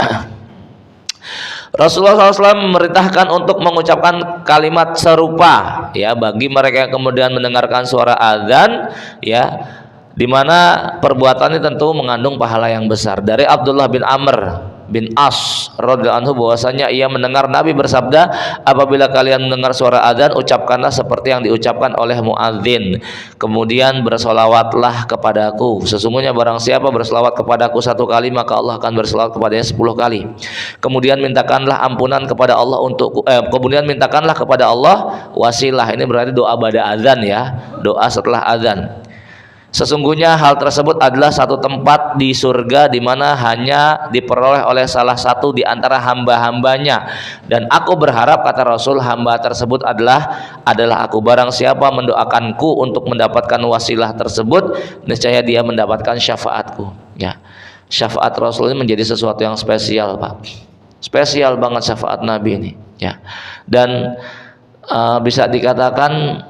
Rasulullah SAW memerintahkan untuk mengucapkan kalimat serupa, ya, bagi mereka yang kemudian mendengarkan suara azan, ya, di mana perbuatannya tentu mengandung pahala yang besar. Dari Abdullah bin Amr bin As radhiyallahu anhu bahwasanya ia mendengar Nabi bersabda, apabila kalian mendengar suara azan, ucapkanlah seperti yang diucapkan oleh muadzin. Kemudian bersolawatlah kepadaku. Sesungguhnya barang siapa bersolawat kepadaku 1 kali, maka Allah akan bersolawat kepadanya 10 kali. Kemudian mintakanlah ampunan kepada Allah kemudian mintakanlah kepada Allah wasilah. Ini berarti doa pada azan, ya, doa setelah azan. Sesungguhnya hal tersebut adalah satu tempat di surga di mana hanya diperoleh oleh salah satu di antara hamba-hambanya, dan aku berharap, kata Rasul, hamba tersebut adalah aku. Barang siapa mendoakanku untuk mendapatkan wasilah tersebut, niscaya dia mendapatkan syafaatku, ya. Syafaat Rasul ini menjadi sesuatu yang spesial, Pak. Spesial banget syafaat Nabi ini, ya. Dan bisa dikatakan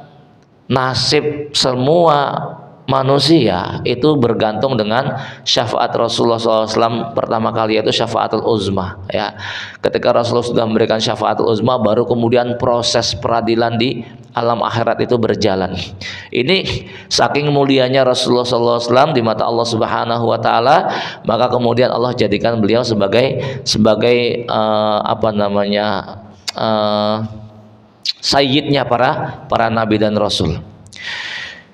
nasib semua manusia itu bergantung dengan syafaat Rasulullah SAW pertama kali, yaitu syafaatul uzma, ya. Ketika Rasulullah sudah memberikan syafaatul uzma, baru kemudian proses peradilan di alam akhirat itu berjalan. Ini saking mulianya Rasulullah SAW di mata Allah Subhanahu Wa Taala, maka kemudian Allah jadikan beliau sebagai sayyidnya para nabi dan rasul.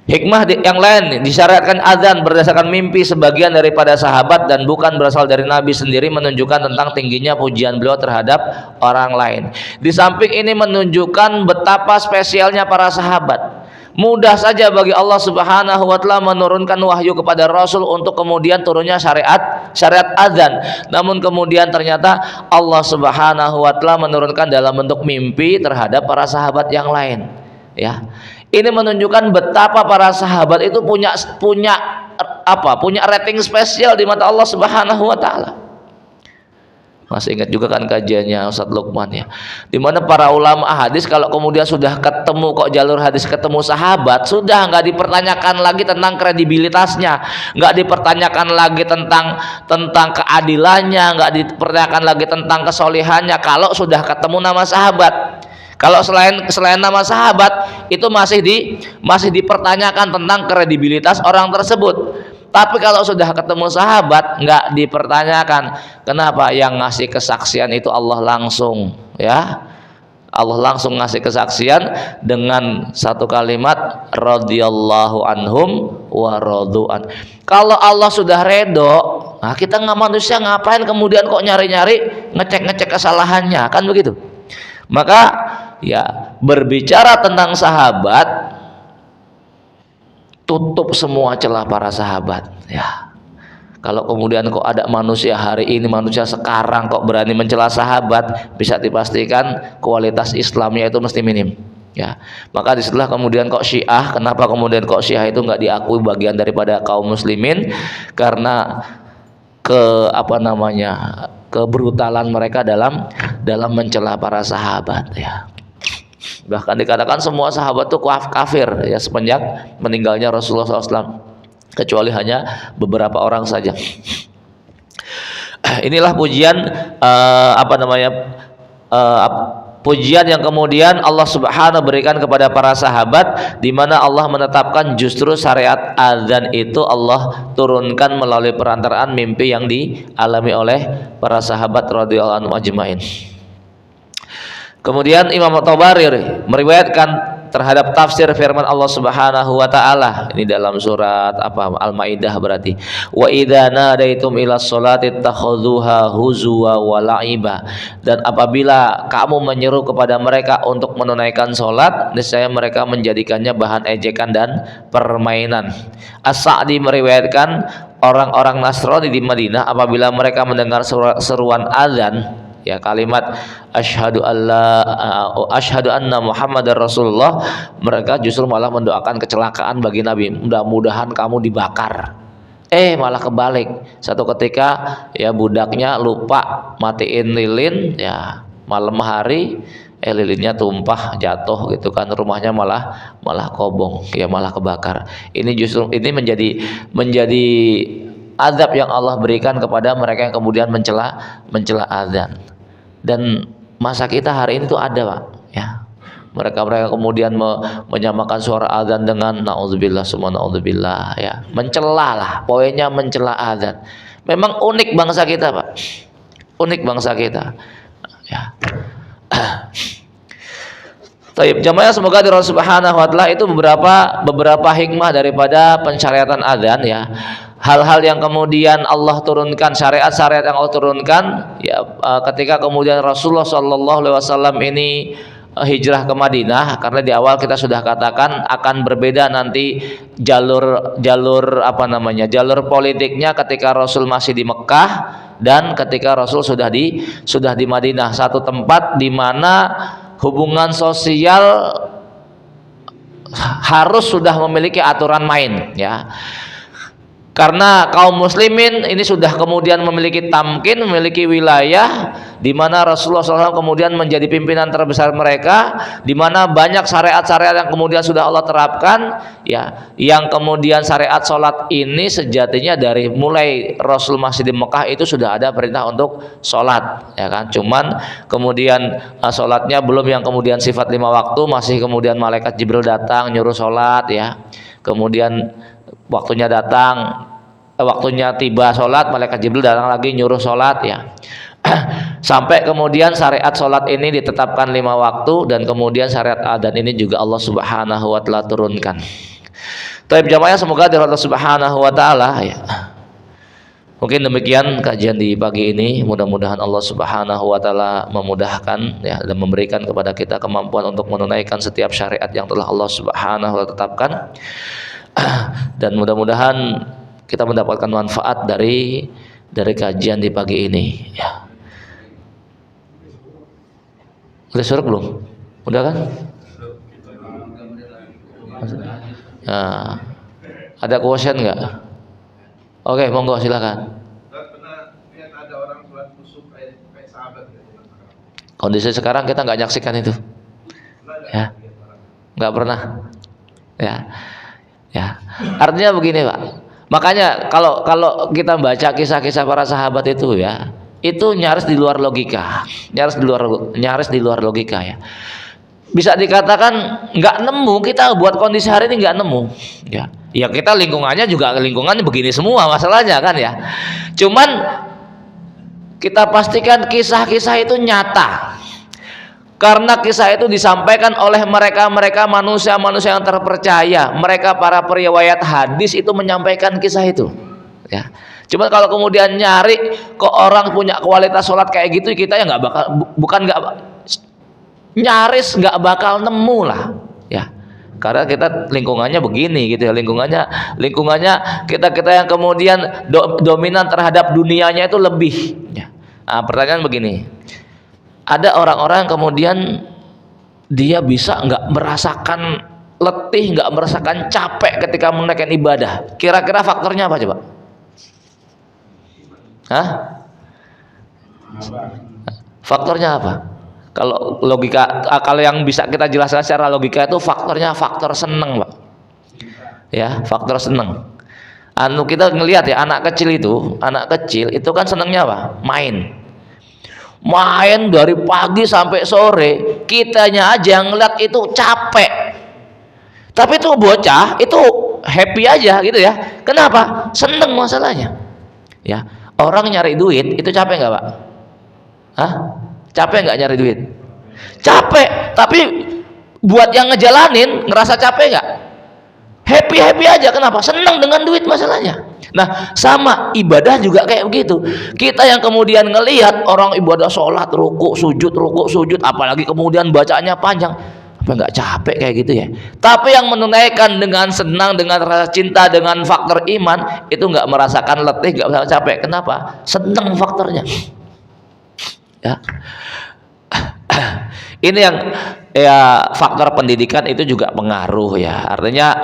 Hikmah yang lain, disyariatkan azan berdasarkan mimpi sebagian daripada sahabat dan bukan berasal dari Nabi sendiri, menunjukkan tentang tingginya pujian beliau terhadap orang lain. Di samping ini menunjukkan betapa spesialnya para sahabat. Mudah saja bagi Allah Subhanahu wa Ta'ala menurunkan wahyu kepada Rasul untuk kemudian turunnya syariat azan. Namun kemudian ternyata Allah Subhanahu wa Ta'ala menurunkan dalam bentuk mimpi terhadap para sahabat yang lain, ya. Ini menunjukkan betapa para sahabat itu punya rating spesial di mata Allah Subhanahu wa Ta'ala. Masih ingat juga kan kajiannya Ustadz Lukman ya. Di mana para ulama hadis kalau kemudian sudah ketemu kok jalur hadis ketemu sahabat, sudah nggak dipertanyakan lagi tentang kredibilitasnya, nggak dipertanyakan lagi tentang keadilannya, nggak dipertanyakan lagi tentang kesolehannya. Kalau sudah ketemu nama sahabat, kalau selain nama sahabat itu masih dipertanyakan tentang kredibilitas orang tersebut. Tapi kalau sudah ketemu sahabat nggak dipertanyakan. Kenapa? Yang ngasih kesaksian itu Allah langsung, ya. Allah langsung ngasih kesaksian dengan satu kalimat radhiyallahu anhum wa radu'an. Kalau Allah sudah redho, nah kita nggak manusia ngapain kemudian kok nyari-nyari ngecek-ngecek kesalahannya, kan begitu. Maka ya berbicara tentang sahabat, tutup semua celah para sahabat ya. Kalau kemudian kok ada manusia hari ini, manusia sekarang kok berani mencela sahabat, bisa dipastikan kualitas Islamnya itu mesti minim ya. Maka disitulah kemudian kok Syiah, kenapa kemudian kok Syiah itu nggak diakui bagian daripada kaum muslimin, karena kebrutalan mereka dalam mencela para sahabat ya. Bahkan dikatakan semua sahabat itu kafir ya semenjak meninggalnya Rasulullah SAW, kecuali hanya beberapa orang saja. Inilah pujian pujian yang kemudian Allah Subhanahu berikan kepada para sahabat, di mana Allah menetapkan justru syariat azan itu Allah turunkan melalui perantaraan mimpi yang dialami oleh para sahabat radhiyallahu anhum ajmain. Kemudian Imam At-Tabari meriwayatkan terhadap tafsir firman Allah Subhanahu wa taala ini dalam surat Al-Maidah berarti, wa idza nadaitum ila sholati takhudhuha huzwa wa la'iba, dan apabila kamu menyeru kepada mereka untuk menunaikan salat, niscaya mereka menjadikannya bahan ejekan dan permainan. As-Sa'di meriwayatkan orang-orang Nasrani di Madinah apabila mereka mendengar seruan azan ya, kalimat asyhadu anna Muhammadar Rasulullah, mereka justru malah mendoakan kecelakaan bagi Nabi, mudah-mudahan kamu dibakar. Malah kebalik, satu ketika ya budaknya lupa matiin lilin ya, malam hari lilinnya tumpah jatuh gitu kan, rumahnya malah kobong ya, malah kebakar. Ini justru menjadi azab yang Allah berikan kepada mereka yang kemudian mencela azan. Dan masa kita hari ini tuh ada Pak ya, mereka kemudian menyamakan suara azan dengan naudzubillah summa naudzubillah ya, mencela lah, poinnya mencela azan. Memang unik bangsa kita Pak, unik bangsa kita ya. Taib jamaah, semoga di Allah Subhanahu wa taala itu beberapa hikmah daripada pensyariatan azan ya. Hal-hal yang kemudian Allah turunkan, syariat-syariat yang Allah turunkan ya, ketika kemudian Rasulullah SAW ini hijrah ke Madinah, karena di awal kita sudah katakan akan berbeda nanti jalur politiknya ketika Rasul masih di Mekah dan ketika Rasul sudah di Madinah, satu tempat di mana hubungan sosial harus sudah memiliki aturan main ya. Karena kaum muslimin ini sudah kemudian memiliki tamkin, memiliki wilayah di mana Rasulullah SAW kemudian menjadi pimpinan terbesar mereka, di mana banyak syariat-syariat yang kemudian sudah Allah terapkan ya, yang kemudian syariat sholat ini sejatinya dari mulai Rasul masih di Mekah itu sudah ada perintah untuk sholat ya kan, cuman kemudian sholatnya belum yang kemudian sifat 5 waktu, masih kemudian malaikat Jibril datang nyuruh sholat ya, kemudian waktunya tiba sholat, malaikat Jibril datang lagi nyuruh sholat ya. Sampai kemudian syariat sholat ini ditetapkan 5 waktu, dan kemudian syariat adzan ini juga Allah Subhanahu wa taala turunkan. Taib jamaah, semoga dari Allah Subhanahu wa taala ya. Mungkin demikian kajian di pagi ini, mudah-mudahan Allah Subhanahu wa taala memudahkan ya, dan memberikan kepada kita kemampuan untuk menunaikan setiap syariat yang telah Allah Subhanahu wa taala tetapkan. Dan mudah-mudahan kita mendapatkan manfaat dari kajian di pagi ini ya. Udah suruh belum? Udah kan? Nah, ada question nggak? Oke, monggo silakan. Pernah lihat ada orang sholat kusuk kayak Kondisi sekarang kita nggak nyaksikan itu, ya, nggak pernah, ya, ya. Artinya begini Pak. Makanya kalau kita baca kisah-kisah para sahabat itu ya, itu nyaris di luar logika, nyaris di luar logika ya. Bisa dikatakan nggak nemu, kita buat kondisi hari ini nggak nemu, ya. Ya kita lingkungannya begini semua masalahnya kan ya. Cuman kita pastikan kisah-kisah itu nyata, karena kisah itu disampaikan oleh mereka manusia-manusia yang terpercaya, mereka para periwayat hadis itu menyampaikan kisah itu, ya. Cuman kalau kemudian nyari kok orang punya kualitas sholat kayak gitu, kita ya nggak bakal, nyaris nggak bakal nemu lah, ya. Karena kita lingkungannya begini gitu ya, lingkungannya kita yang kemudian dominan terhadap dunianya itu lebih, ya. Nah, pertanyaan begini, ada orang-orang yang kemudian dia bisa nggak merasakan letih, nggak merasakan capek ketika menunaikan ibadah, kira-kira faktornya apa coba? Hah? Faktornya apa? Kalau logika, kalau yang bisa kita jelaskan secara logika itu faktornya faktor seneng, Pak. Ya, faktor seneng. Kita ngelihat ya, anak kecil itu kan senengnya apa? Main dari pagi sampai sore, kitanya aja yang ngeliat itu capek. Tapi itu bocah itu happy aja gitu ya. Kenapa? Seneng masalahnya. Ya, orang nyari duit itu capek nggak Pak? Hah? Capek nggak nyari duit? Capek, tapi buat yang ngejalanin ngerasa capek nggak? Happy aja. Kenapa? Senang dengan duit masalahnya. Nah, sama ibadah juga kayak begitu. Kita yang kemudian ngelihat orang ibadah sholat, ruku sujud, apalagi kemudian bacaannya panjang, apa nggak capek kayak gitu ya? Tapi yang menunaikan dengan senang, dengan rasa cinta, dengan faktor iman, itu nggak merasakan letih, nggak merasakan capek. Kenapa? Senang faktornya. Ya. Ini yang ya, faktor pendidikan itu juga pengaruh ya. Artinya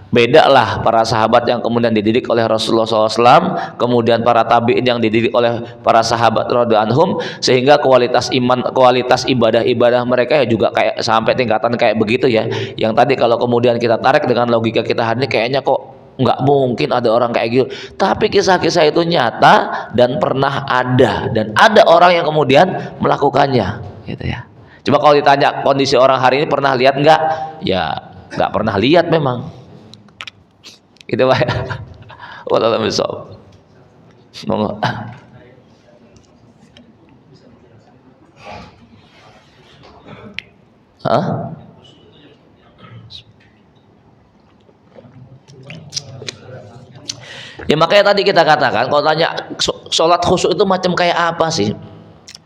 beda lah para sahabat yang kemudian dididik oleh Rasulullah SAW, kemudian para tabi'in yang dididik oleh para sahabat radhiyallahu anhum, sehingga kualitas iman, kualitas ibadah mereka ya juga kayak sampai tingkatan kayak begitu ya. Yang tadi kalau kemudian kita tarik dengan logika kita hari ini, kayaknya kok nggak mungkin ada orang kayak gitu. Tapi kisah-kisah itu nyata dan pernah ada, dan ada orang yang kemudian melakukannya, gitu ya. Coba kalau ditanya kondisi orang hari ini pernah lihat nggak? Ya nggak pernah lihat memang. Gitu Pak. Wallahu a'lam. Monggo. Hah? Ya makanya tadi kita katakan, kalau tanya sholat khusyuk itu macam kayak apa sih?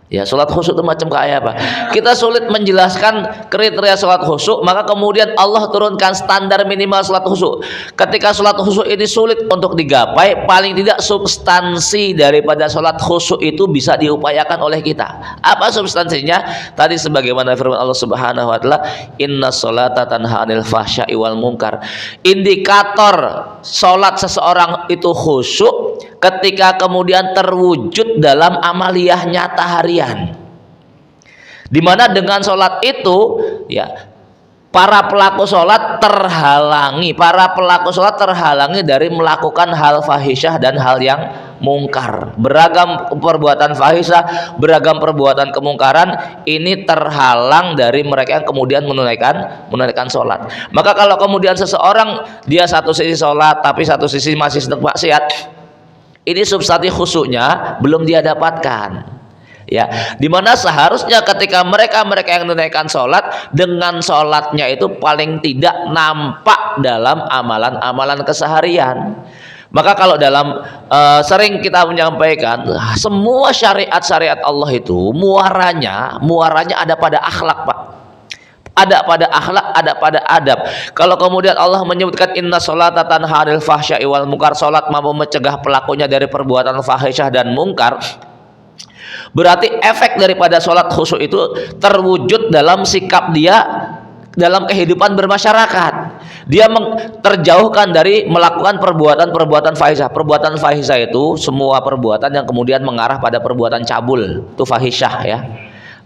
Ya, sholat khusyuk itu macam kayak apa? Kita sulit menjelaskan kriteria sholat khusyuk, maka kemudian Allah turunkan standar minimal sholat khusyuk. Ketika sholat khusyuk ini sulit untuk digapai, paling tidak substansi daripada sholat khusyuk itu bisa diupayakan oleh kita. Apa substansinya? Tadi sebagaimana firman Allah Subhanahu wa taala, inna sholata tanha 'anil fahsya'i wal munkar. Indikator sholat seseorang itu khusyuk ketika kemudian terwujud dalam amaliyah nyata harian, dimana dengan sholat itu ya para pelaku sholat terhalangi dari melakukan hal fahisyah dan hal yang mungkar. Beragam perbuatan fahisyah, beragam perbuatan kemungkaran ini terhalang dari mereka yang kemudian menunaikan sholat. Maka kalau kemudian seseorang dia satu sisi sholat tapi satu sisi masih sedang maksiat, ini substansi khusyuknya belum dia dapatkan. Ya, dimana seharusnya ketika mereka yang menunaikan sholat, dengan sholatnya itu paling tidak nampak dalam amalan-amalan keseharian. Maka kalau dalam sering kita menyampaikan, semua syariat Allah itu muaranya ada pada akhlak, Pak. Ada pada akhlak, ada pada adab. Kalau kemudian Allah menyebutkan inna sholata tanha 'anil fahsya'i wal munkar, salat mampu mencegah pelakunya dari perbuatan fahisyah dan mungkar, berarti efek daripada salat khusyuk itu terwujud dalam sikap dia dalam kehidupan bermasyarakat. Dia terjauhkan dari melakukan perbuatan fahisyah. Perbuatan fahisyah itu semua perbuatan yang kemudian mengarah pada perbuatan cabul, itu fahisyah ya.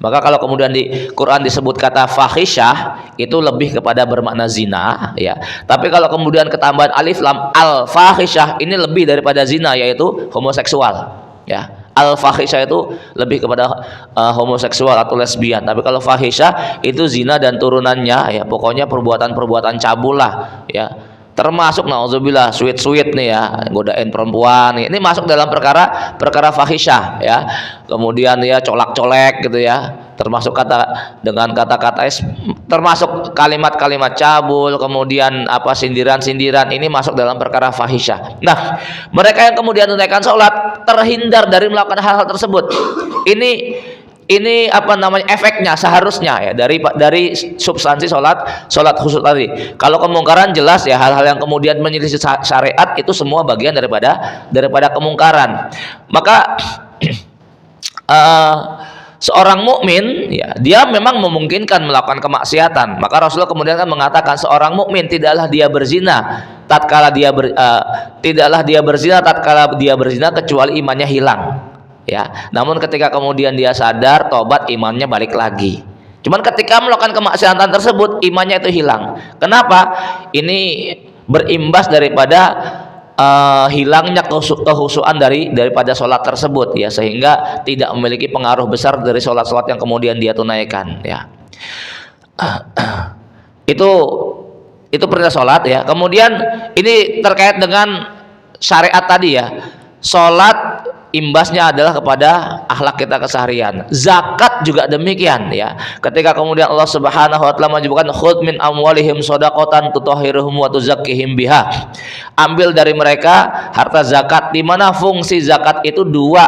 Maka kalau kemudian di Quran disebut kata fahisyah itu lebih kepada bermakna zina ya. Tapi kalau kemudian ketambahan alif lam al fahisyah ini lebih daripada zina, yaitu homoseksual ya. Al fahisyah itu lebih kepada homoseksual atau lesbian. Tapi kalau fahisyah itu zina dan turunannya ya, pokoknya perbuatan-perbuatan cabul lah ya. Termasuk nauzubillah sweet nih ya, godain perempuan nih. Ini masuk dalam perkara fahisyah ya. Kemudian ya colak-colek gitu ya. Termasuk dengan kata-kata termasuk kalimat-kalimat cabul, kemudian apa sindiran-sindiran, ini masuk dalam perkara fahisyah. Nah, mereka yang kemudian menunaikan sholat terhindar dari melakukan hal-hal tersebut. Ini apa namanya efeknya seharusnya ya dari substansi sholat khusus tadi. Kalau kemungkaran jelas ya, hal-hal yang kemudian menyelisih syariat itu semua bagian daripada kemungkaran. Maka seorang mukmin ya, dia memang memungkinkan melakukan kemaksiatan. Maka Rasulullah kemudian kan mengatakan seorang mukmin tidaklah dia berzina tatkala dia berzina kecuali imannya hilang. Ya, namun ketika kemudian dia sadar, tobat, imannya balik lagi. Cuman ketika melakukan kemaksiatan tersebut, imannya itu hilang. Kenapa? Ini berimbas daripada hilangnya kehusuan daripada sholat tersebut ya, sehingga tidak memiliki pengaruh besar dari sholat-sholat yang kemudian dia tunaikan ya. Itu perintah sholat ya. Kemudian ini terkait dengan syariat tadi ya. Sholat imbasnya adalah kepada akhlak kita keseharian. Zakat juga demikian ya. Ketika kemudian Allah Subhanahu wa taala menyebutkan khudz min amwalihim shadaqatan tutahhiruhum wa tuzakkihim biha. Ambil dari mereka harta zakat, di mana fungsi zakat itu dua,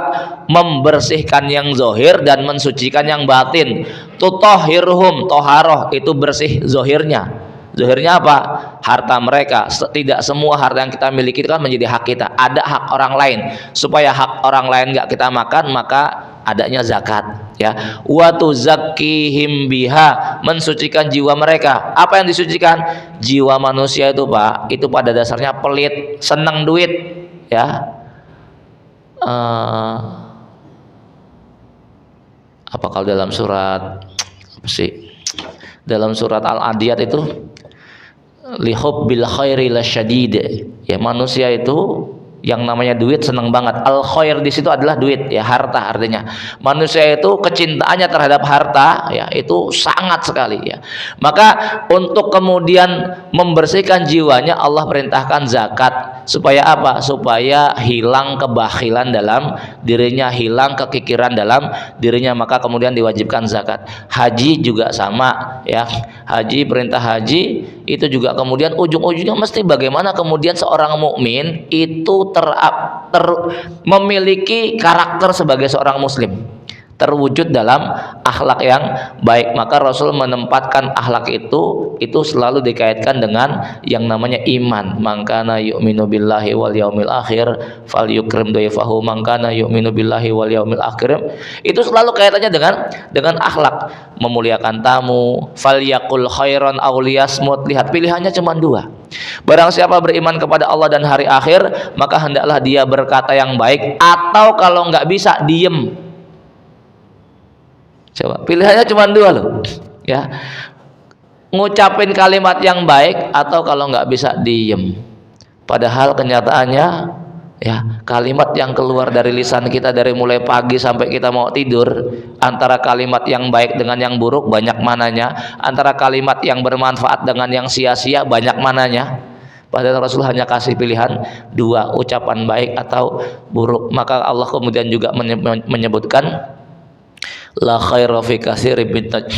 membersihkan yang zahir dan mensucikan yang batin. Tutahhiruhum, toharoh itu bersih zahirnya. Zahirnya apa? Harta mereka. Tidak semua harta yang kita miliki itu kan menjadi hak kita. Ada hak orang lain. Supaya hak orang lain nggak kita makan, maka adanya zakat. Ya. Wa tuzakkihim biha, mensucikan jiwa mereka. Apa yang disucikan? Jiwa manusia itu Pak, itu pada dasarnya pelit, senang duit. Ya. Apa kalau dalam surat apa sih? Dalam surat Al-Adiyat itu lihubbil khairi lasyadid ya, manusia itu yang namanya duit senang banget. Al khair di situ adalah duit ya, harta artinya. Manusia itu kecintaannya terhadap harta ya itu sangat sekali ya. Maka untuk kemudian membersihkan jiwanya, Allah perintahkan zakat. Supaya apa? Supaya hilang kebakhilan dalam dirinya, hilang kekikiran dalam dirinya, maka kemudian diwajibkan zakat. Haji juga sama ya. Haji, perintah haji itu juga kemudian ujung-ujungnya mesti bagaimana kemudian seorang mukmin itu memiliki karakter sebagai seorang muslim, terwujud dalam akhlak yang baik. Maka Rasul menempatkan akhlak itu selalu dikaitkan dengan yang namanya iman. Mangkana yu'minu billahi wal yaumil akhir falyukrim dhaifahu, mangkana yu'minu billahi wal yaumil akhir. Itu selalu kaitannya dengan akhlak, memuliakan tamu, falyakul khairan aw liyasmut. Lihat, pilihannya cuma dua. Barang siapa beriman kepada Allah dan hari akhir, maka hendaklah dia berkata yang baik, atau kalau nggak bisa diem. Coba, pilihannya cuma dua loh ya, ngucapin kalimat yang baik atau kalau nggak bisa diem. Padahal kenyataannya ya, kalimat yang keluar dari lisan kita dari mulai pagi sampai kita mau tidur, antara kalimat yang baik dengan yang buruk banyak mananya, antara kalimat yang bermanfaat dengan yang sia-sia banyak mananya. Padahal Rasul hanya kasih pilihan dua, ucapan baik atau buruk. Maka Allah kemudian juga menyebutkan la khaira fi katsirin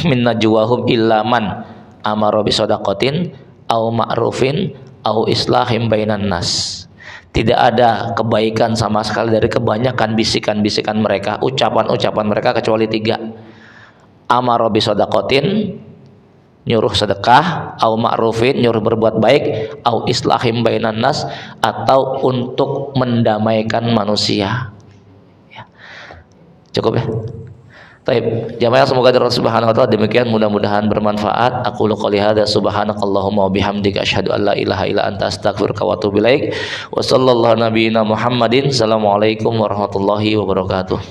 min najwahum illa man amara bi shadaqatin au ma'rufin au islahim bainan nas. Tidak ada kebaikan sama sekali dari kebanyakan bisikan-bisikan mereka, ucapan-ucapan mereka, kecuali tiga. Amara bi shadaqatin, nyuruh sedekah, au ma'rufin, nyuruh berbuat baik, au islahim bainan nas, atau untuk mendamaikan manusia. Ya. Cukup ya? Baik, jamaah semoga dari Allah Subhanahu wa taala demikian, mudah-mudahan bermanfaat. Aku qouli hadza subhanakallahumma wa bihamdika asyhadu an la ilaha illa anta astaghfiruka wa atubu ilaik. Wa sallallahu nabiyina Muhammadin. Assalamualaikum warahmatullahi wabarakatuh.